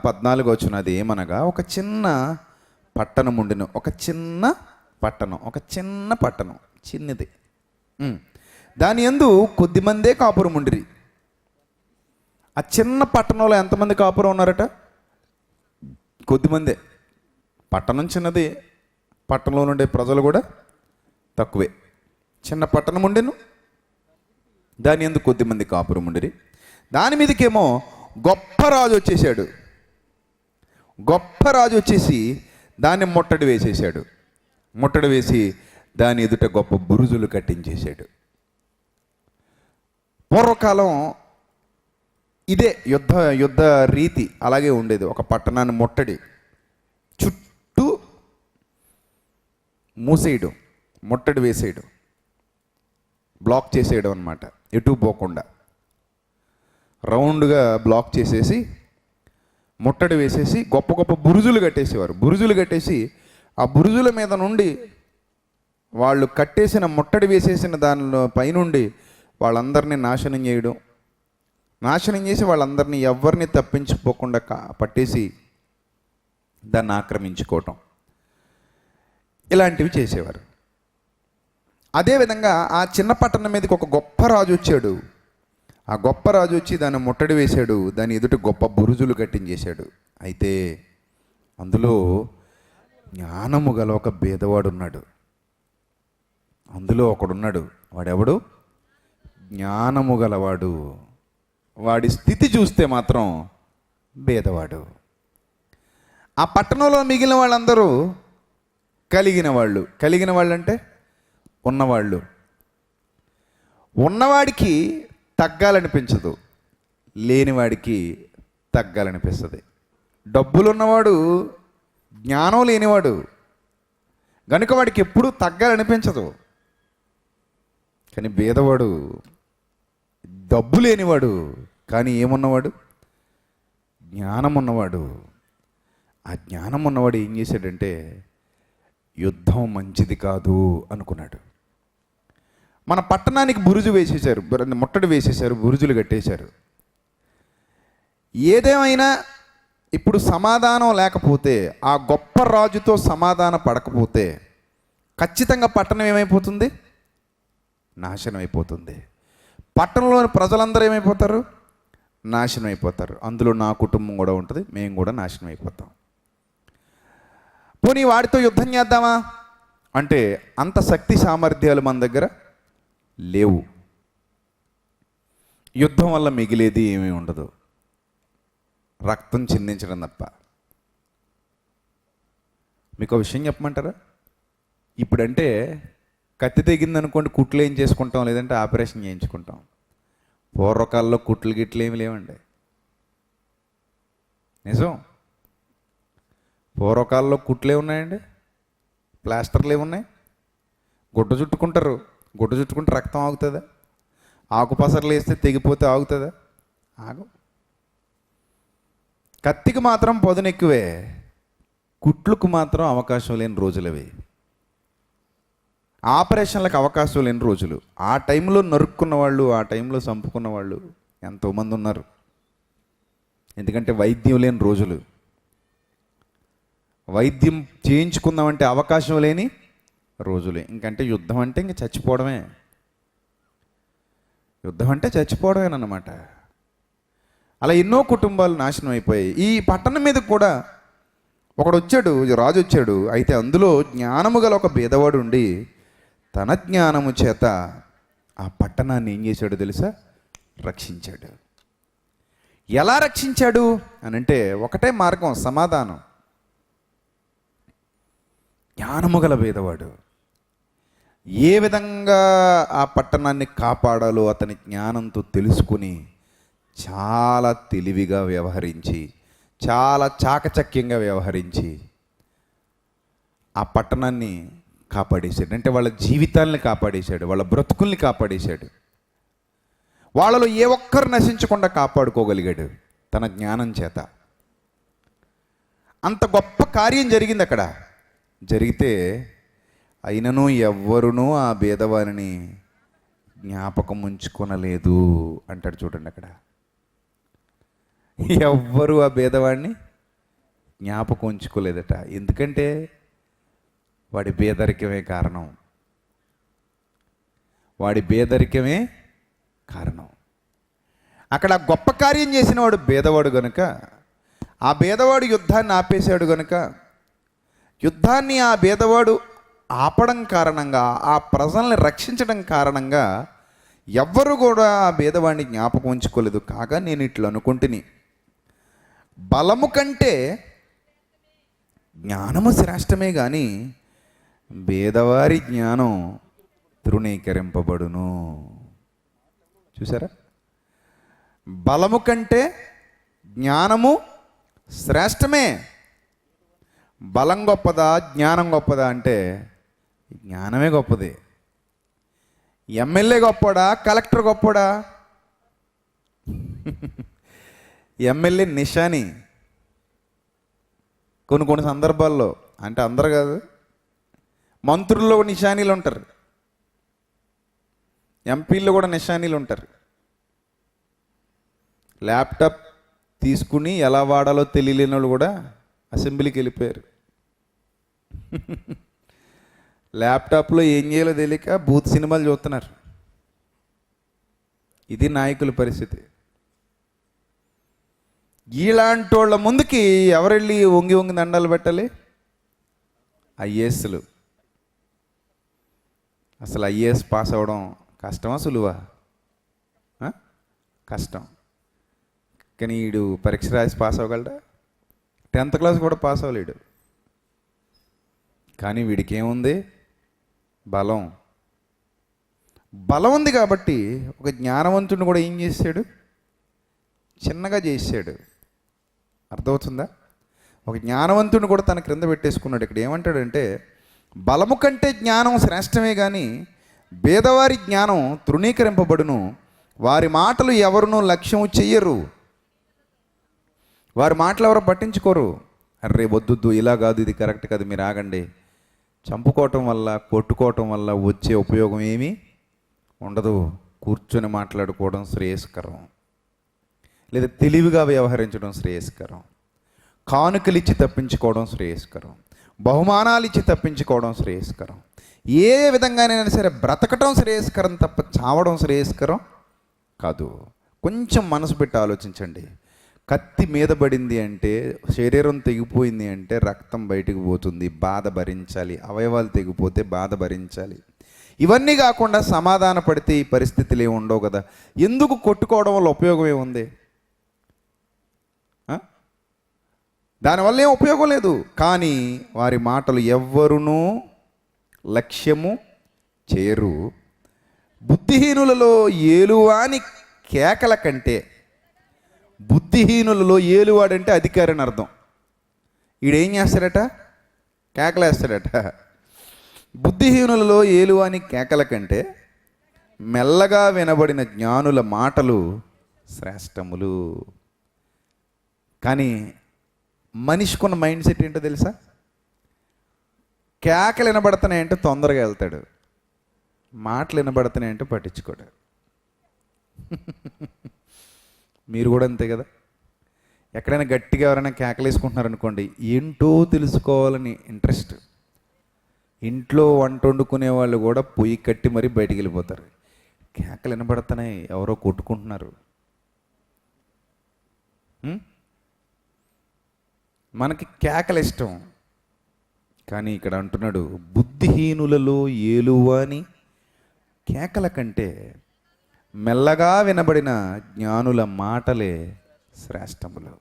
14వ వచనం, అది ఏమనగా ఒక చిన్న పట్టణం ఉండెను. ఒక చిన్న పట్టణం, చిన్నది. దాని యందు కొద్దిమందే కాపురం ఉండిరి. ఆ చిన్న పట్టణంలో ఎంతమంది కాపురం ఉన్నారట? కొద్దిమందే. పట్టణం చిన్నది, పట్టణంలో ఉండే ప్రజలు కూడా తక్కువే. చిన్న పట్టణం ఉండెను, దాని యందు కొద్దిమంది కాపురం ఉండిరి. దాని మీదకేమో గొప్ప రాజు వచ్చేసాడు. గొప్ప రాజు వచ్చేసి దాన్ని ముట్టడి వేసేసాడు. ముట్టడి వేసి దాని ఎదుట గొప్ప బురుజులు కట్టించేశాడు. పూర్వకాలం ఇదే యుద్ధ రీతి అలాగే ఉండేది. ఒక పట్టణాన్ని ముట్టడి, చుట్టూ మూసేయడం, ముట్టడి వేసేయడం, బ్లాక్ చేసేయడం అన్నమాట. ఎటు పోకుండా రౌండ్గా బ్లాక్ చేసేసి ముట్టడి వేసేసి గొప్ప గొప్ప బురుజులు కట్టేసేవారు. బురుజులు కట్టేసి ఆ బురుజుల మీద నుండి వాళ్ళు కట్టేసిన ముట్టడి వేసేసిన దానిలో పైనుండి వాళ్ళందరినీ నాశనం చేయడం, నాశనం చేసి వాళ్ళందరినీ ఎవరిని తప్పించుకోకుండా పట్టేసి దాన్ని ఆక్రమించుకోవటం, ఇలాంటివి చేసేవారు. అదేవిధంగా ఆ చిన్న పట్టణం మీదకి ఒక గొప్ప రాజు వచ్చాడు. ఆ గొప్ప రాజు వచ్చి దాన్ని ముట్టడి వేశాడు. దాని ఎదుట గొప్ప బురుజులు కట్టించేశాడు. అయితే అందులో జ్ఞానము గల ఒక భేదవాడు ఉన్నాడు. అందులో ఒకడున్నాడు. వాడెవడు? జ్ఞానము గలవాడు. వాడి స్థితి చూస్తే మాత్రం భేదవాడు. ఆ పట్టణంలో మిగిలిన వాళ్ళందరూ కలిగిన వాళ్ళు అంటే ఉన్నవాళ్ళు. ఉన్నవాడికి తగ్గాలనిపించదు, లేనివాడికి తగ్గాలనిపిస్తుంది. డబ్బులున్నవాడు జ్ఞానం లేనివాడు గనుక వాడికి ఎప్పుడూ తగ్గాలనిపించదు. కానీ భేదవాడు డబ్బు లేనివాడు కానీ ఏమున్నవాడు? జ్ఞానం ఉన్నవాడు ఏం చేశాడంటే యుద్ధం మంచిది కాదు అనుకున్నాడు. మన పట్టణానికి బురుజు వేసేశారు, ముట్టడి వేసేశారు, బురుజులు కట్టేశారు. ఏదేమైనా ఇప్పుడు సమాధానం లేకపోతే, ఆ గొప్ప రాజుతో సమాధాన పడకపోతే ఖచ్చితంగా పట్టణం ఏమైపోతుంది? నాశనం అయిపోతుంది. పట్టణంలోని ప్రజలందరూ ఏమైపోతారు? నాశనం అయిపోతారు. అందులో నా కుటుంబం కూడా ఉంటుంది, మేము కూడా నాశనం అయిపోతాం. పోనీ వాడితో యుద్ధం చేద్దామా అంటే అంత శక్తి సామర్థ్యాలు మన దగ్గర లేవు. యుద్ధం వల్ల మిగిలేది ఏమీ ఉండదు, రక్తం చిందించడం తప్ప. మీకు ఒక విషయం చెప్పమంటారా? ఇప్పుడంటే కత్తి తెగిందనుకోండి, కుట్లు ఏం చేసుకుంటాం, లేదంటే ఆపరేషన్ చేయించుకుంటాం. పూర్వకాలంలో కుట్లు గిట్లు ఏమి లేవండి. నిజం. పూర్వకాలంలో కుట్లే ఉన్నాయండి, ప్లాస్టర్లు ఏమున్నాయి? గుడ్డ చుట్టుకుంటారు, గుడ్డ చుట్టుకుంటే రక్తం ఆగుతుందా? ఆకుపసర్లు వేస్తే తెగిపోతే ఆగుతుందా? ఆగు. కత్తికి మాత్రం పదునెక్కువే, కుట్లకు మాత్రం అవకాశం లేని రోజులవి. ఆపరేషన్లకు అవకాశం లేని రోజులు. ఆ టైంలో నరుక్కున్న వాళ్ళు, ఆ టైంలో చంపుకున్న వాళ్ళు ఎంతోమంది ఉన్నారు. ఎందుకంటే వైద్యం లేని రోజులు. వైద్యం చేయించుకుందామంటే అవకాశం లేని రోజులే. ఇంకంటే యుద్ధం అంటే ఇంక చచ్చిపోవడమే. యుద్ధం అంటే చచ్చిపోవడమేనమాట. అలా ఎన్నో కుటుంబాలు నాశనం అయిపోయాయి. ఈ పట్టణం మీద కూడా ఒకడు వచ్చాడు, రాజు వచ్చాడు. అయితే అందులో జ్ఞానము గల ఒక బీదవాడు ఉండి తన జ్ఞానము చేత ఆ పట్టణాన్ని ఏం చేశాడు తెలుసా? రక్షించాడు. ఎలా రక్షించాడు అనంటే ఒకటే మార్గం, సమాధానం. జ్ఞానము గల బీదవాడు ఏ విధంగా ఆ పట్టణాన్ని కాపాడాలో అతని జ్ఞానంతో తెలుసుకుని చాలా తెలివిగా వ్యవహరించి, చాలా చాకచక్యంగా వ్యవహరించి ఆ పట్టణాన్ని కాపాడేశాడు. అంటే వాళ్ళ జీవితాల్ని కాపాడేశాడు, వాళ్ళ బ్రతుకుల్ని కాపాడేశాడు. వాళ్ళలో ఏ ఒక్కరు నశించకుండా కాపాడుకోగలిగాడు తన జ్ఞానం చేత. అంత గొప్ప కార్యం జరిగింది అక్కడ. జరిగితే అయినను ఎవ్వరునూ ఆ భేదవారిని జ్ఞాపకం ఉంచుకొనలేదు అంటాడు. చూడండి అక్కడ, ఎవ్వరు ఆ భేదవాడిని జ్ఞాపకం ఉంచుకోలేదట. ఎందుకంటే వాడి బేదరికమే కారణం. వాడి బేదరికమే కారణం. అక్కడ గొప్ప కార్యం చేసిన వాడు భేదవాడు గనుక, ఆ భేదవాడు యుద్ధాన్ని ఆపేశాడు గనుక, యుద్ధాన్ని ఆ భేదవాడు ఆపడం కారణంగా, ఆ ప్రజల్ని రక్షించడం కారణంగా ఎవ్వరు కూడా ఆ భేదవాడిని జ్ఞాపకం ఉంచుకోలేదు. కాగా నేను ఇట్లా అనుకుంటుని, బలము కంటే జ్ఞానము శ్రేష్టమే కానీ భేదవారి జ్ఞానం తృణీకరింపబడును. చూసారా? బలము కంటే జ్ఞానము శ్రేష్టమే. బలం గొప్పదా, జ్ఞానం గొప్పదా అంటే జ్ఞానమే గొప్పది. ఎమ్మెల్యే గొప్పడా, కలెక్టర్ గొప్పడా? ఎమ్మెల్యే నిషాని కొన్ని సందర్భాల్లో, అంటే అందరు కాదు, మంత్రుల్లో నిషానీలు ఉంటారు, ఎంపీల్లో కూడా నిషానీలు ఉంటారు. ల్యాప్టాప్ తీసుకుని ఎలా వాడాలో తెలియలేని వాళ్ళు కూడా అసెంబ్లీకి వెళ్ళిపోయారు. ల్యాప్టాప్లో ఏం చేయాలో తెలియక బూత్ సినిమాలు చూస్తున్నారు. ఇది నాయకుల పరిస్థితి. ఇలాంటి వాళ్ళ ముందుకి ఎవరెళ్ళి వంగి వంగి దండాలు పెట్టాలి? ఐఏఎస్లు. అసలు ఐఏఎస్ పాస్ అవ్వడం కష్టమా సులువా? కష్టం. కానీ వీడు పరీక్ష రాసి పాస్ అవ్వగలడా? 10th క్లాస్ కూడా పాస్ అవ్వలేడు. కానీ వీడికి ఏముంది? బలం. బలం ఉంది కాబట్టి ఒక జ్ఞానవంతుడిని కూడా ఏం చేశాడు? చిన్నగా చేశాడు. అర్థమవుతుందా? ఒక జ్ఞానవంతుడిని కూడా తన క్రింద పెట్టేసుకున్నాడు. ఇక్కడ ఏమంటాడంటే, బలము కంటే జ్ఞానం శ్రేష్టమే కానీ భేదవారి జ్ఞానం తృణీకరింపబడును, వారి మాటలు ఎవరునూ లక్ష్యం చెయ్యరు. వారి మాటలు ఎవరు పట్టించుకోరు. అర్రే వద్దు, ఇలా కాదు, ఇది కరెక్ట్ కాదు, మీరు ఆగండి. చంపుకోవటం వల్ల, కొట్టుకోవటం వల్ల వచ్చే ఉపయోగం ఏమీ ఉండదు. కూర్చొని మాట్లాడుకోవడం శ్రేయస్కరం, లేదా తెలివిగా వ్యవహరించడం శ్రేయస్కరం, కానుకలిచ్చి తప్పించుకోవడం శ్రేయస్కరం, బహుమానాలు ఇచ్చి తప్పించుకోవడం శ్రేయస్కరం. ఏ విధంగానైనా సరే బ్రతకటం శ్రేయస్కరం తప్ప చావడం శ్రేయస్కరం కాదు. కొంచెం మనసు పెట్టి ఆలోచించండి. కత్తి మీద పడింది అంటే, శరీరం తెగిపోయింది అంటే రక్తం బయటికి పోతుంది, బాధ భరించాలి. అవయవాలు తెగిపోతే బాధ భరించాలి. ఇవన్నీ కాకుండా సమాధాన పడితే ఈ పరిస్థితులు ఏమి ఉండవు కదా. ఎందుకు కొట్టుకోవడం వల్ల ఉపయోగం ఏముంది? దానివల్ల ఏం ఉపయోగం లేదు. కానీ వారి మాటలు ఎవ్వరునూ లక్ష్యము చేయరు. బుద్ధిహీనులలో ఏలువాని కేకల కంటే, బుద్ధిహీనులలో ఏలువాడంటే అధికారి అని అర్థం. ఈడేం చేస్తాడట? కేకలేస్తాడట. బుద్ధిహీనులలో ఏలువాని కేకల కంటే మెల్లగా వినబడిన జ్ఞానుల మాటలు శ్రేష్టములు. కానీ మనిషికున్న మైండ్ సెట్ ఏంటో తెలుసా? కేకలు వినబడుతున్నాయంటే తొందరగా వెళ్తాడు, మాటలు వినబడుతున్నాయంటే పట్టించుకోడు. మీరు కూడా అంతే కదా. ఎక్కడైనా గట్టిగా ఎవరైనా కేకలేసుకుంటున్నారనుకోండి, ఏంటో తెలుసుకోవాలని ఇంట్రెస్ట్. ఇంట్లో వంట వండుకునే వాళ్ళు కూడా పొయ్యి కట్టి మరీ బయటికి వెళ్ళిపోతారు. కేకలు వినబడుతున్నాయి, ఎవరో కొట్టుకుంటున్నారు. మనకి కేకలు ఇష్టం, కానీ ఇక్కడ అంటున్నాడు బుద్ధిహీనులలో ఏలువాని కేకల కంటే మెల్లగా వినబడిన జ్ఞానుల మాటలే శ్రేష్టములు.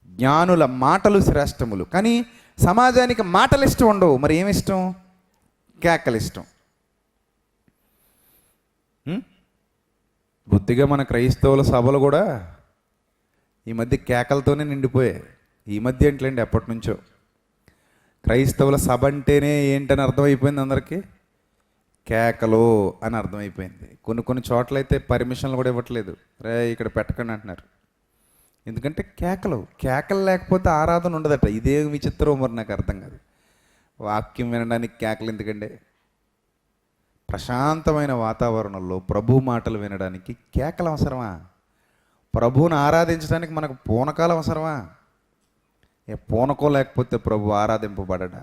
జ్ఞానుల మాటలు శ్రేష్టములు. కానీ సమాజానికి మాటలు ఇష్టం ఉండవు. మరి ఏమి ఇష్టం? కేకలు ఇష్టం. బుద్ధిగా మన క్రైస్తవుల సభలు కూడా ఈ మధ్య కేకలతోనే నిండిపోయాయి. ఈ మధ్య ఏంటండి, ఎప్పటి నుంచో క్రైస్తవుల సభ అంటేనే ఏంటని అర్థమైపోయింది అందరికీ. కేకలు అని అర్థమైపోయింది. కొన్ని చోట్లయితే పర్మిషన్లు కూడా ఇవ్వట్లేదు. రే ఇక్కడ పెట్టకండి అంటున్నారు. ఎందుకంటే కేకలు లేకపోతే ఆరాధన ఉండదట. ఇదే విచిత్రం, మరి నాకు అర్థం కాదు. వాక్యం వినడానికి కేకలు ఎందుకండి? ప్రశాంతమైన వాతావరణంలో ప్రభు మాటలు వినడానికి కేకలు అవసరమా? ప్రభువుని ఆరాధించడానికి మనకు పూనకాలు అవసరమా? పూనకం లేకపోతే ప్రభు ఆరాధింపబడడా?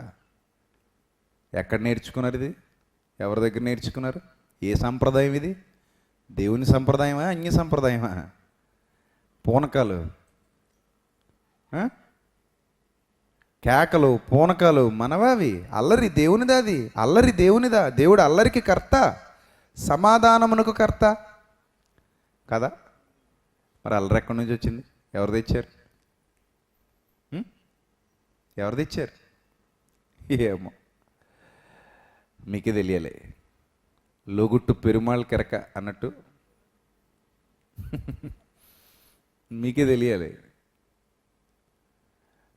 ఎక్కడ నేర్చుకున్నారు ఇది? ఎవరి దగ్గర నేర్చుకున్నారు? ఏ సంప్రదాయం ఇది? దేవుని సంప్రదాయమా, అన్య సంప్రదాయమా? పూనకాలు, కేకలు, పూనకాలు మనవావి. అల్లరి దేవునిదా? అది అల్లరి దేవునిదా? దేవుడు అల్లరికి కర్త, సమాధానమునకు కర్త కదా. మరి అల్లరి ఎక్కడి నుంచి వచ్చింది? ఎవరు తెచ్చారు? ఎవరు తెచ్చారు? ఏమో మీకే తెలియాలి. లోగుట్టు పెరుమాళ్ కెరక అన్నట్టు మీకే తెలియాలి.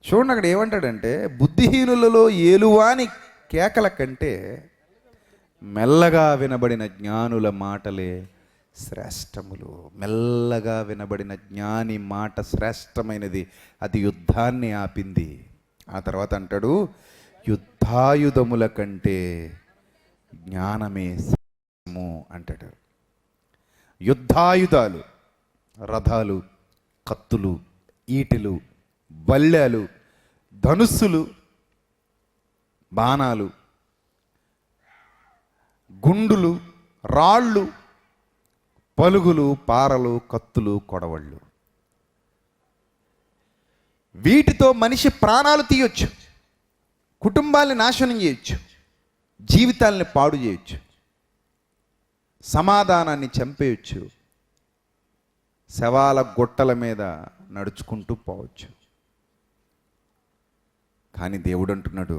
చూడండి అక్కడ ఏమంటాడంటే, బుద్ధిహీనులలో ఏలువాని కేకల కంటే మెల్లగా వినబడిన జ్ఞానుల మాటలే శ్రేష్టములు. మెల్లగా వినబడిన జ్ఞాని మాట శ్రేష్టమైనది. అది యుద్ధాన్ని ఆపింది. ఆ తర్వాత అంటాడు, యుద్ధాయుధముల కంటే జ్ఞానమే శ్రేష్టము అంటాడు. యుద్ధాయుధాలు, రథాలు, కత్తులు, ఈటెలు, బల్లెలు, ధనుస్సులు, బాణాలు, గుండులు, రాళ్ళు, పలుగులు, పారలు, కత్తులు, కొడవళ్ళు. వీటితో మనిషి ప్రాణాలు తీయొచ్చు, కుటుంబాల్ని నాశనం చేయొచ్చు, జీవితాల్ని పాడు చేయొచ్చు, సమాధానాన్ని చంపేయచ్చు, శవాల గుట్టల మీద నడుచుకుంటూ పోవచ్చు. కానీ దేవుడు అంటున్నాడు,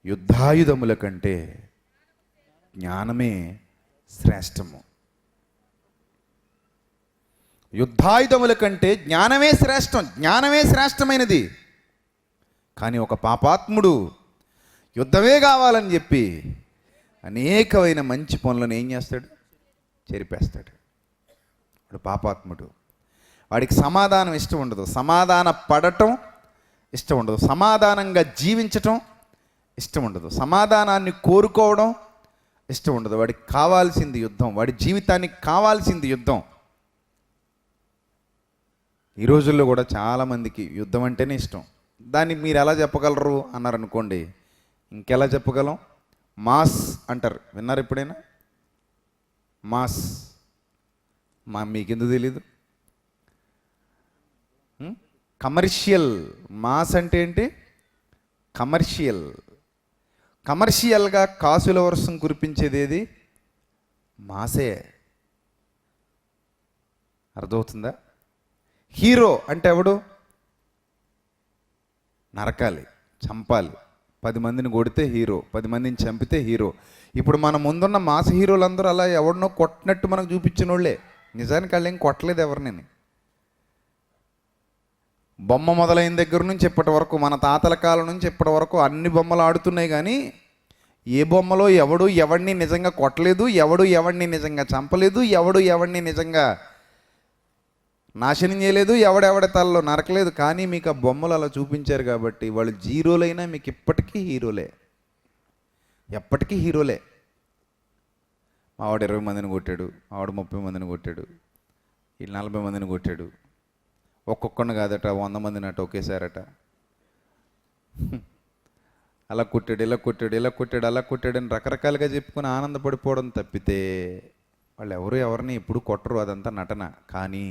యుద్ధాయుధముల కంటే జ్ఞానమే శ్రేష్టము. యుద్ధాయుధముల కంటే జ్ఞానమే శ్రేష్టం. జ్ఞానమే శ్రేష్టమైనది. కానీ ఒక పాపాత్ముడు యుద్ధమే కావాలని చెప్పి అనేకమైన మంచి పనులను ఏం చేస్తాడు? చెరిపేస్తాడు. వాడు పాపాత్ముడు. వాడికి సమాధానం ఇష్టం ఉండదు, సమాధాన పడటం ఇష్టం ఉండదు, సమాధానంగా జీవించటం ఇష్టం ఉండదు, సమాధానాన్ని కోరుకోవడం ఇష్టం ఉండదు. వాడికి కావాల్సింది యుద్ధం, వాడి జీవితానికి కావాల్సింది యుద్ధం. ఈ రోజుల్లో కూడా చాలామందికి యుద్ధం అంటేనే ఇష్టం. దాన్ని మీరు ఎలా చెప్పగలరు అన్నారు అనుకోండి, ఇంకెలా చెప్పగలం? మాస్ అంటారు, విన్నారు ఎప్పుడైనా? మాస్ మీకెందుకు తెలీదు? కమర్షియల్. మాస్ అంటే ఏంటి? కమర్షియల్. కమర్షియల్గా కాసుల వర్షం కురిపించేది ఏది? మాసే. అర్థమవుతుందా? హీరో అంటే ఎవడు? నరకాలి, చంపాలి, 10 మందిని కొడితే హీరో, 10 మందిని చంపితే హీరో. ఇప్పుడు మన ముందున్న మాస్ హీరోలందరూ అలా ఎవరినో కొట్టినట్టు మనకు చూపించిన వాళ్ళే. నిజానికి వాళ్ళు ఏం కొట్టలేదు ఎవరిని. బొమ్మ మొదలైన దగ్గర నుంచి ఇప్పటి వరకు, మన తాతల కాలం నుంచి ఇప్పటి వరకు అన్ని బొమ్మలు ఆడుతున్నాయి, కానీ ఏ బొమ్మలో ఎవడు ఎవడిని నిజంగా కొట్టలేదు, ఎవడు ఎవడిని నిజంగా చంపలేదు, ఎవడు ఎవడిని నిజంగా నాశనం చేయలేదు, ఎవడెవడ తలలో నరకలేదు. కానీ మీకు ఆ బొమ్మలు అలా చూపించారు కాబట్టి వాళ్ళు జీరోలైనా మీకు ఇప్పటికీ హీరోలే, ఎప్పటికీ హీరోలే. ఆవిడ 20 మందిని కొట్టాడు, ఆవిడ 30 మందిని కొట్టాడు, వీళ్ళు 40 మందిని కొట్టాడు, ఒక్కొక్కడిని కాదట 100 మందిని అట ఒకేసారట. అలా కొట్టాడు, ఇలా కొట్టాడు, ఇలా కొట్టాడు, అలా కొట్టాడు అని రకరకాలుగా చెప్పుకొని ఆనందపడిపోవడం తప్పితే వాళ్ళు ఎవరిని ఎప్పుడు కొట్టరు. అదంతా నటన. కానీ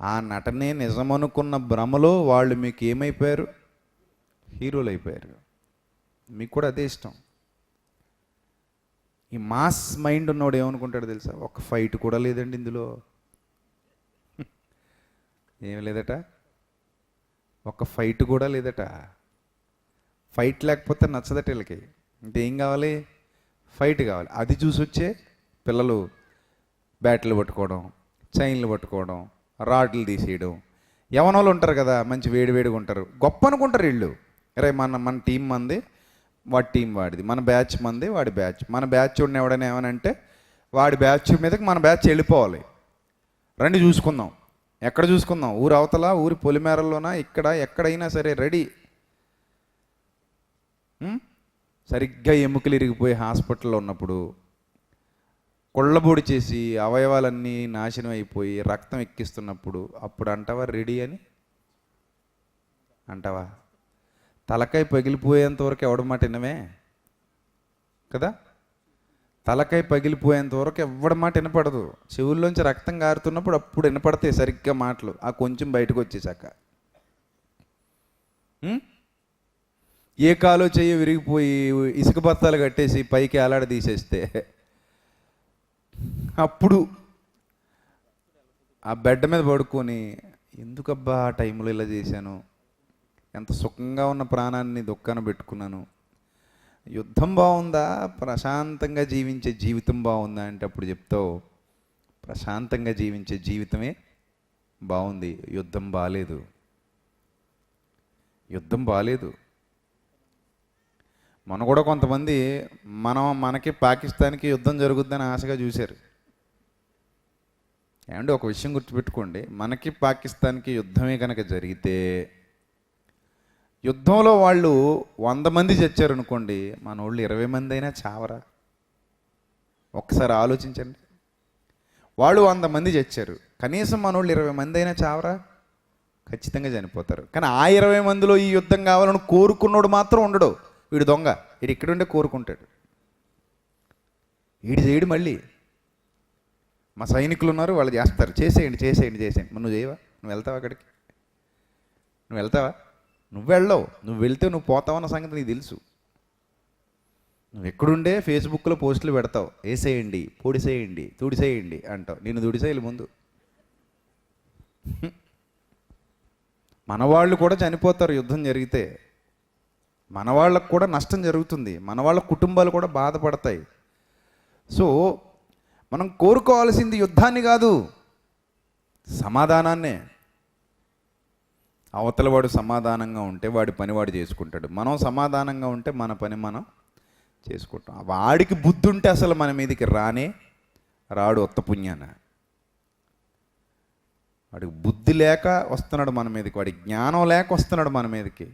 ఆ నటనే నిజమనుకున్న భ్రమలో వాళ్ళు మీకు ఏమైపోయారు? హీరోలు అయిపోయారు. మీకు కూడా అదే ఇష్టం. ఈ మాస్ మైండ్ ఉన్నవాడు ఏమనుకుంటాడు తెలుసా? ఒక ఫైట్ కూడా లేదండి ఇందులో, ఏం లేదట, ఒక ఫైట్ కూడా లేదట. ఫైట్ లేకపోతే నచ్చదట వీళ్ళకి. అంటే ఏం కావాలి? ఫైట్ కావాలి. అది చూసి వచ్చే పిల్లలు బ్యాట్లు పట్టుకోవడం, చైన్లు పట్టుకోవడం, రాడ్లు తీసేయడం. యవనోళ్ళు ఉంటారు కదా, మంచి వేడివేడిగా ఉంటారు, గొప్ప అనుకుంటారు వీళ్ళు. అరే మన టీం మంది, వాడి టీం వాడిది, మన బ్యాచ్ మంది, వాడి బ్యాచ్. మన బ్యాచ్ ఉన్న ఎవడైనా ఏమనంటే వాడి బ్యాచ్ మీదకి మన బ్యాచ్ వెళ్ళిపోవాలి. రండి చూసుకుందాం. ఎక్కడ చూసుకుందాం? ఊరు అవతల, ఊరి పొలిమేరల్లోనా, ఇక్కడ ఎక్కడైనా సరే రెడీ. సరిగ్గా ఎముకలు ఇరిగిపోయి హాస్పిటల్లో ఉన్నప్పుడు, కొళ్ళబొడి చేసి అవయవాలన్నీ నాశనం అయిపోయి రక్తం ఎక్కిస్తున్నప్పుడు అప్పుడు అంటావా రెడీ అని? అంటావా? తలకాయ పగిలిపోయేంత వరకు ఎవడ మాట వినమే కదా? తలకాయ పగిలిపోయేంత వరకు ఎవడ మాట వినపడదు. చెవుల్లోంచి రక్తం గారుతున్నప్పుడు అప్పుడు వినపడతాయి సరిగ్గా మాటలు, ఆ కొంచెం బయటకు వచ్చేసాక. ఏ కాలో చెయ్యి విరిగిపోయి ఇసుక బత్తాలు కట్టేసి పైకి ఏలాడ తీసేస్తే అప్పుడు ఆ బెడ్ మీద పడుకొని ఎందుకబ్బా ఆ టైంలో ఇలా చేశాను, ఎంత సుఖంగా ఉన్న ప్రాణాన్ని దుఃఖాన పెట్టుకున్నాను, యుద్ధం బాగుందా ప్రశాంతంగా జీవించే జీవితం బాగుందా అంటే అప్పుడు చెప్తావు ప్రశాంతంగా జీవించే జీవితమే బాగుంది, యుద్ధం బాలేదు, యుద్ధం బాలేదు. మన కూడా కొంతమంది మనకి పాకిస్తాన్కి యుద్ధం జరుగుద్దని ఆశగా చూశారు. ఏమంటే ఒక విషయం గుర్తుపెట్టుకోండి, మనకి పాకిస్తాన్కి యుద్ధమే కనుక జరిగితే యుద్ధంలో వాళ్ళు 100 మంది చచ్చారు అనుకోండి, మన వాళ్ళు 20 మంది అయినా చావరా? ఒక్కసారి ఆలోచించండి. వాళ్ళు 100 మంది చచ్చారు, కనీసం మన వాళ్ళు 20 మంది అయినా చావరా? ఖచ్చితంగా చనిపోతారు. కానీ ఆ 20 మందిలో ఈ యుద్ధం కావాలని కోరుకున్నోడు మాత్రం ఉండడు. వీడు దొంగ, వీడు ఇక్కడుండే కోరుకుంటాడు, వీడు చేయడు. మళ్ళీ మా సైనికులు ఉన్నారు, వాళ్ళు చేస్తారు, చేసేయండి చేసేయండి చేసేయండి. నువ్వు చేయవా? నువ్వు వెళ్తావా అక్కడికి? నువ్వు వెళ్తావా? నువ్వు వెళ్ళవు. నువ్వు వెళ్తే నువ్వు పోతావన్న సంగతి నీకు తెలుసు. నువ్వు ఎక్కడుండే ఫేస్బుక్లో పోస్టులు పెడతావు, వేసేయండి, పొడిసేయండి, తుడిసేయండి అంటావు. నేను తుడిసేయాలి ముందు. మన వాళ్ళు కూడా చనిపోతారు యుద్ధం జరిగితే, మన వాళ్ళకు కూడా నష్టం జరుగుతుంది, మన వాళ్ళ కుటుంబాలు కూడా బాధపడతాయి. సో మనం కోరుకోవాల్సింది యుద్ధాన్ని కాదు, సమాధానాన్నే. అవతలవాడు సమాధానంగా ఉంటే వాడి పని వాడు చేసుకుంటాడు, మనం సమాధానంగా ఉంటే మన పని మనం చేసుకుంటాం. వాడికి బుద్ధి ఉంటే అసలు మన మీదకి రాడు ఉత్త పుణ్యాన. వాడికి బుద్ధి లేక వస్తున్నాడు మన మీదకి, వాడి జ్ఞానం లేక వస్తున్నాడు మన మీదకి.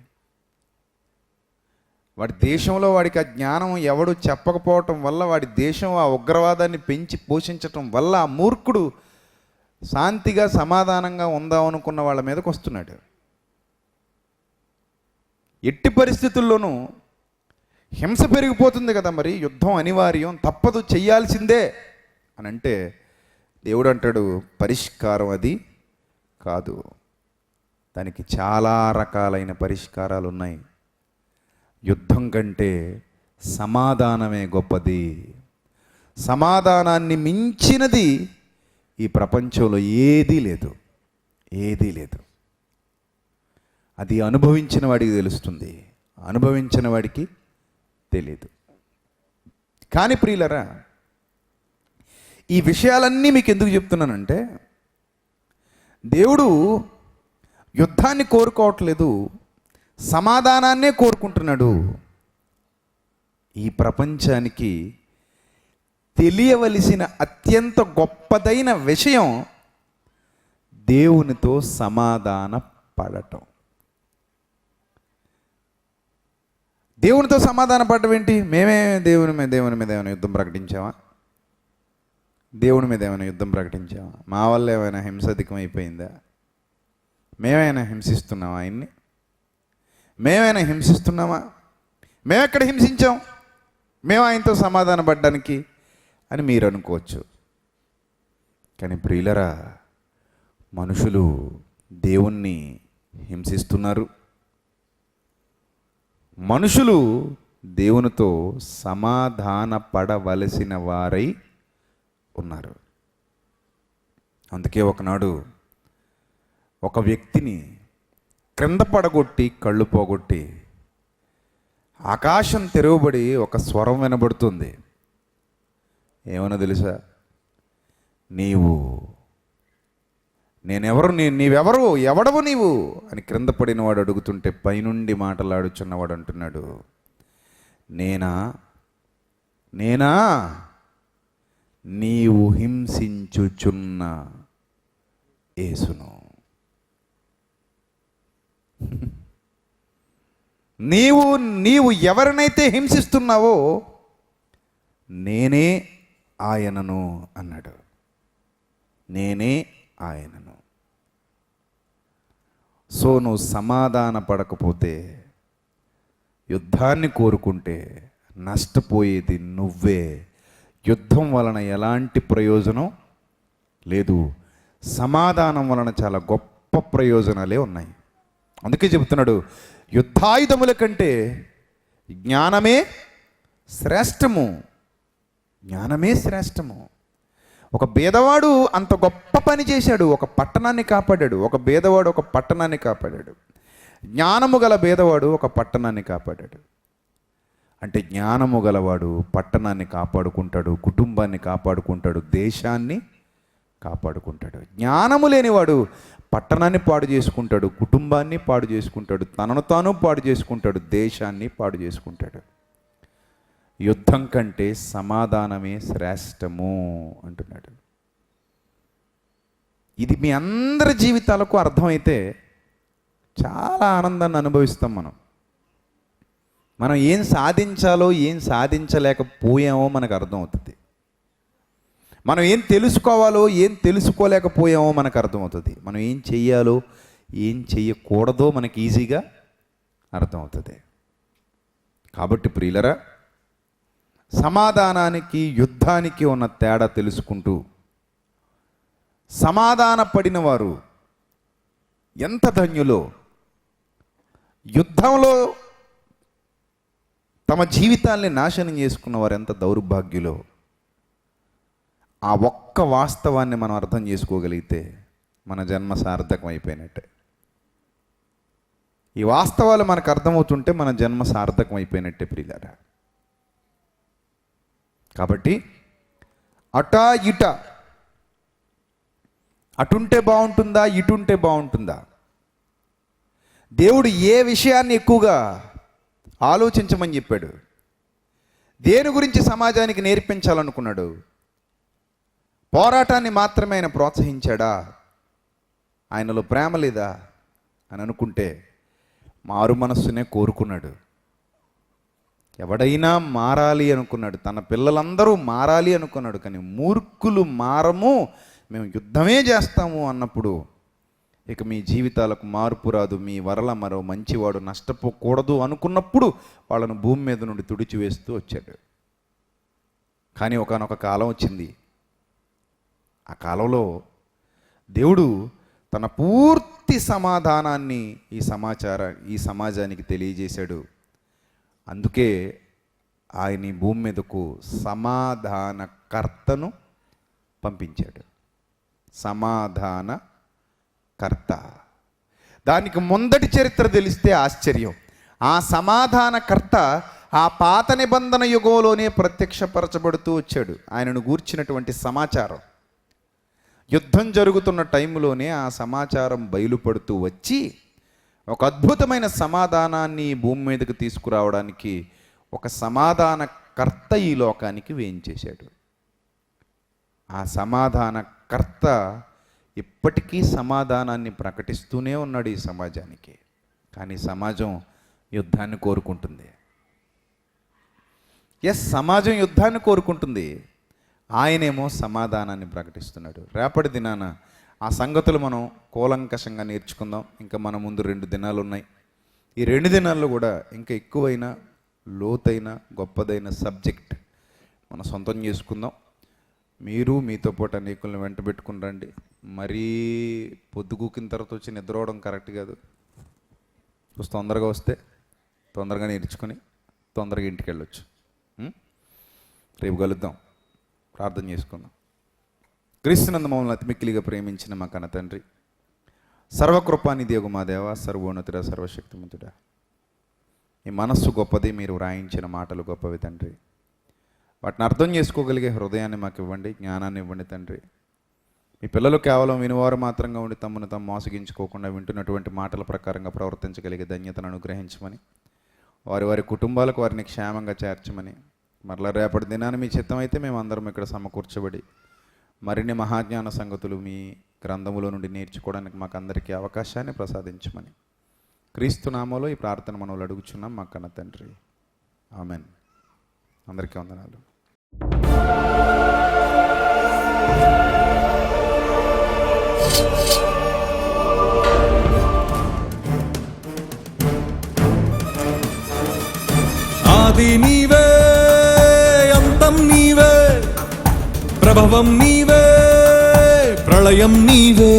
వాడి దేశంలో వాడికి ఆ జ్ఞానం ఎవడు చెప్పకపోవటం వల్ల, వాడి దేశం ఆ ఉగ్రవాదాన్ని పెంచి పోషించటం వల్ల ఆ మూర్ఖుడు శాంతిగా సమాధానంగా ఉందామనుకున్న వాళ్ళ మీదకి వస్తున్నాడు. ఎట్టి పరిస్థితుల్లోనూ హింస పెరిగిపోతుంది కదా, మరి యుద్ధం అనివార్యం, తప్పదు, చెయ్యాల్సిందే అని అంటే దేవుడు అంటాడు పరిష్కారం అది కాదు. దానికి చాలా రకాలైన పరిష్కారాలు ఉన్నాయి. యుద్ధం కంటే సమాధానమే గొప్పది. సమాధానాన్ని మించినది ఈ ప్రపంచంలో ఏదీ లేదు, ఏదీ లేదు. అది అనుభవించిన వాడికి తెలుస్తుంది, అనుభవించిన వాడికి తెలియదు. కానీ ప్రియులరా, ఈ విషయాలన్నీ మీకు ఎందుకు చెప్తున్నానంటే, దేవుడు యుద్ధాన్ని కోరుకోవట్లేదు, సమాధానాన్నే కోరుకుంటున్నాడు. ఈ ప్రపంచానికి తెలియవలసిన అత్యంత గొప్పదైన విషయం దేవునితో సమాధాన పడటం. దేవునితో సమాధాన పడటం ఏంటి? మేమే దేవుని మీద ఏమైనా యుద్ధం ప్రకటించామా? దేవుని మీద ఏమైనా యుద్ధం ప్రకటించామా? మా వల్ల ఏమైనా హింసాధికం అయిపోయిందా? మేమైనా హింసిస్తున్నామా ఆయన్ని? మేమైనా హింసిస్తున్నామా? మేమెక్కడ హింసించాం మేము ఆయనతో సమాధాన పడ్డానికి అని మీరు అనుకోవచ్చు. కానీ ప్రియులరా, మనుషులు దేవుణ్ణి హింసిస్తున్నారు. మనుషులు దేవునితో సమాధాన పడవలసిన వారై ఉన్నారు. అందుకే ఒకనాడు ఒక వ్యక్తిని క్రింద పడగొట్టి కళ్ళు పోగొట్టి ఆకాశం తెరవబడి ఒక స్వరం వినబడుతుంది. ఏమన్నా తెలుసా? నీవెవరు, ఎవడవు నీవు అని క్రింద పడిన వాడు అడుగుతుంటే పైనుండి మాటలాడుచున్నవాడు అంటున్నాడు, నేనా నీవు హింసించుచున్న యేసును. నీవు ఎవరినైతే హింసిస్తున్నావో నేనే ఆయనను అన్నాడు. నేనే ఆయనను. సో నువ్వు సమాధాన పడకపోతే, యుద్ధాన్ని కోరుకుంటే నష్టపోయేది నువ్వే. యుద్ధం వలన ఎలాంటి ప్రయోజనం లేదు, సమాధానం వలన చాలా గొప్ప ప్రయోజనాలే ఉన్నాయి. అందుకే చెబుతున్నాడు, యుద్ధాయుధముల కంటే జ్ఞానమే శ్రేష్టము. జ్ఞానమే శ్రేష్టము. ఒక బేదవాడు అంత గొప్ప పని చేశాడు, ఒక పట్టణాన్ని కాపాడాడు. ఒక బేదవాడు ఒక పట్టణాన్ని కాపాడాడు. జ్ఞానము గల బేదవాడు ఒక పట్టణాన్ని కాపాడాడు. అంటే జ్ఞానము గలవాడు పట్టణాన్ని కాపాడుకుంటాడు, కుటుంబాన్ని కాపాడుకుంటాడు, దేశాన్ని కాపాడుకుంటాడు. జ్ఞానము లేనివాడు పట్టణాన్ని పాడు చేసుకుంటాడు, కుటుంబాన్ని పాడు చేసుకుంటాడు, తనను తాను పాడు చేసుకుంటాడు, దేశాన్ని పాడు చేసుకుంటాడు. యుద్ధం కంటే సమాధానమే శ్రేష్టము అంటున్నాడు. ఇది మీ అందరి జీవితాలకు అర్థమైతే చాలా ఆనందాన్ని అనుభవిస్తాం. మనం ఏం సాధించాలో ఏం సాధించలేకపోయామో మనకు అర్థమవుతుంది. మనం ఏం తెలుసుకోవాలో ఏం తెలుసుకోలేకపోయామో మనకు అర్థమవుతుంది. మనం ఏం చెయ్యాలో ఏం చెయ్యకూడదో మనకి ఈజీగా అర్థమవుతుంది. కాబట్టి ప్రియులరా, సమాధానానికి యుద్ధానికి ఉన్న తేడా తెలుసుకుంటూ, సమాధాన పడిన వారు ఎంత ధన్యులో, యుద్ధంలో తమ జీవితాల్ని నాశనం చేసుకున్న వారు ఎంత దౌర్భాగ్యులో, ఆ ఒక్క వాస్తవాన్ని మనం అర్థం చేసుకోగలిగితే మన జన్మ సార్థకం అయిపోయినట్టే. ఈ వాస్తవాలు మనకు అర్థమవుతుంటే మన జన్మ సార్థకం అయిపోయినట్టే ప్రియులారా. కాబట్టి అటా ఇట, అటుంటే బాగుంటుందా ఇటుంటే బాగుంటుందా, దేవుడు ఏ విషయాన్ని ఎక్కువగా ఆలోచించమని చెప్పాడు, దేని గురించి సమాజానికి నేర్పించాలనుకున్నాడు, పోరాటాన్ని మాత్రమే ఆయన ప్రోత్సహించాడా, ఆయనలో ప్రేమ లేదా అని అనుకుంటే మారు మనస్సునే కోరుకున్నాడు. ఎవడైనా మారాలి అనుకున్నాడు, తన పిల్లలందరూ మారాలి అనుకున్నాడు. కానీ మూర్ఖులు మారము, మేము యుద్ధమే చేస్తాము అన్నప్పుడు ఇక మీ జీవితాలకు మార్పు రాదు, మీ వరల మరో మంచివాడు నష్టపోకూడదు అనుకున్నప్పుడు వాళ్ళను భూమి మీద నుండి తుడిచివేస్తూ వచ్చాడు. కానీ ఒకానొక కాలం వచ్చింది. ఆ కాలంలో దేవుడు తన పూర్తి సమాధానాన్ని ఈ సమాజానికి తెలియజేశాడు. అందుకే ఆయన ఈ భూమి మీదకు సమాధానకర్తను పంపించాడు. సమాధానకర్త. దానికి ముందటి చరిత్ర తెలిస్తే ఆశ్చర్యం. ఆ సమాధానకర్త ఆ పాత నిబంధన యుగంలోనే ప్రత్యక్షపరచబడుతూ వచ్చాడు. ఆయనను గూర్చినటువంటి సమాచారం యుద్ధం జరుగుతున్న టైంలోనే ఆ సమాచారం బయలుపడుతూ వచ్చి ఒక అద్భుతమైన సమాధానాన్ని భూమి మీదకి తీసుకురావడానికి ఒక సమాధానకర్త ఈ లోకానికి వేయించేశాడు. ఆ సమాధానకర్త ఇప్పటికీ సమాధానాన్ని ప్రకటిస్తూనే ఉన్నాడు ఈ సమాజానికి. కానీ సమాజం యుద్ధాన్ని కోరుకుంటుంది. సమాజం యుద్ధాన్ని కోరుకుంటుంది, ఆయనేమో సమాధానాన్ని ప్రకటిస్తున్నాడు. రేపటి దినాన ఆ సంగతులు మనం కూలంకషంగా నేర్చుకుందాం. ఇంకా మన ముందు 2 దినాలు ఉన్నాయి. ఈ 2 దినాల్లో కూడా ఇంకా ఎక్కువైన లోతైన గొప్పదైన సబ్జెక్ట్ మనం సొంతం చేసుకుందాం. మీరు మీతో పాటు అనేకులను వెంట పెట్టుకుని రండి. మరీ పొద్దుగూకిన తర్వాత వచ్చి నిద్రపోవడం కరెక్ట్ కాదు. తొందరగా వస్తే తొందరగా నేర్చుకొని తొందరగా ఇంటికి వెళ్ళొచ్చు. రేపు కలుద్దాం, ప్రార్థన చేసుకుందాం. క్రీస్తునందు మమ్మల్ని అతి మిక్కిలిగా ప్రేమించిన మా కన్న తండ్రి, సర్వకృపానిధి యోగు మా దేవ, సర్వోన్నతుడా, సర్వశక్తిమంతుడా, మీ మనస్సు గొప్పది, మీరు వ్రాయించిన మాటలు గొప్పవి తండ్రి. వాటిని అర్థం చేసుకోగలిగే హృదయాన్ని మాకు ఇవ్వండి, జ్ఞానాన్ని ఇవ్వండి తండ్రి. మీ పిల్లలు కేవలం వినివారు మాత్రంగా ఉండి తమను తాము మోసగించుకోకుండా వింటున్నటువంటి మాటల ప్రకారంగా ప్రవర్తించగలిగే ధన్యతను అనుగ్రహించమని, వారి వారి కుటుంబాలకు వారిని క్షేమంగా చేర్చమని, మరలా రేపటి దినాన్ని మీ చిత్తం అయితే మేమందరం ఇక్కడ సమకూర్చబడి మరిన్ని మహాజ్ఞాన సంగతులు మీ గ్రంథములో నుండి నేర్చుకోవడానికి మాకు అందరికీ అవకాశాన్ని ప్రసాదించమని క్రీస్తు నామములో ఈ ప్రార్థన మనవులు అడుగుచున్నాం మా కన్న తండ్రి. ఆమెన్. అందరికీ వందనాలు. ఆది నీవే, అంతం నీవే, ప్రభవం నీవే, ప్రళయం నీవే,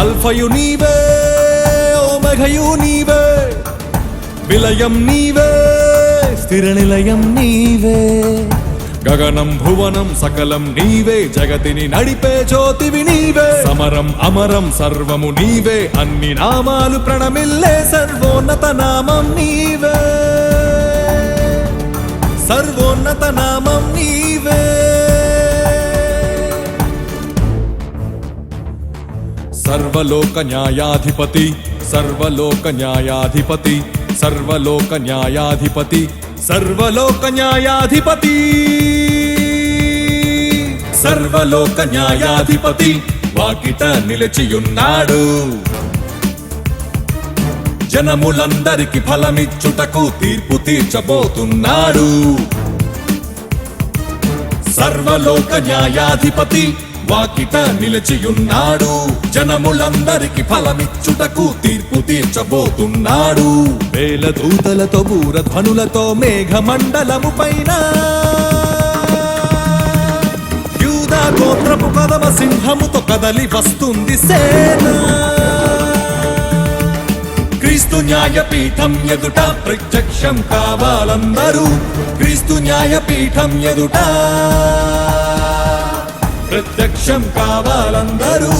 అల్ఫయు నీవే, ఓమెఘయు నీవే, విలయం నీవే, స్థిర నిలయం నీవే. గగనం భువనం సకలం నీవే, జగతిని నడిపే జ్యోతివి నీవే. సమరం అమరం సర్వము నీవే, అన్ని నామాలు ప్రణమిల్లే సర్వోన్నత నామం నీవే, సర్వోన్నత నామం నీవే. సర్వలోక న్యాయాధిపతి, సర్వలోక న్యాయాధిపతి, సర్వలోక న్యాయాధిపతి, సర్వలోక న్యాయాధిపతి, సర్వలోక న్యాయాధిపతి వాకిట నిలిచియున్నాడు. జనములందరికి ఫలమిచ్చుటకు తీర్పు తీర్చబోతున్నాడు. సర్వలోక న్యాయాధిపతి వాకిట నిలిచియున్నాడు. జనములందరికి ఫలమిచ్చుటకు తీర్పు తీర్చబోతున్నాడు. వేల దూతలతో బూరధ్వనులతో మేఘమండలము పైన యూదా గోత్రపు కదమ సింహముతో కదలి వస్తుంది సేన. క్రీస్తు న్యాయపీఠం ఎదుట ప్రత్యక్షం కావాలందరూ, క్రీస్తు న్యాయపీఠం ఎదుట ప్రత్యక్షం కావాలందరూ.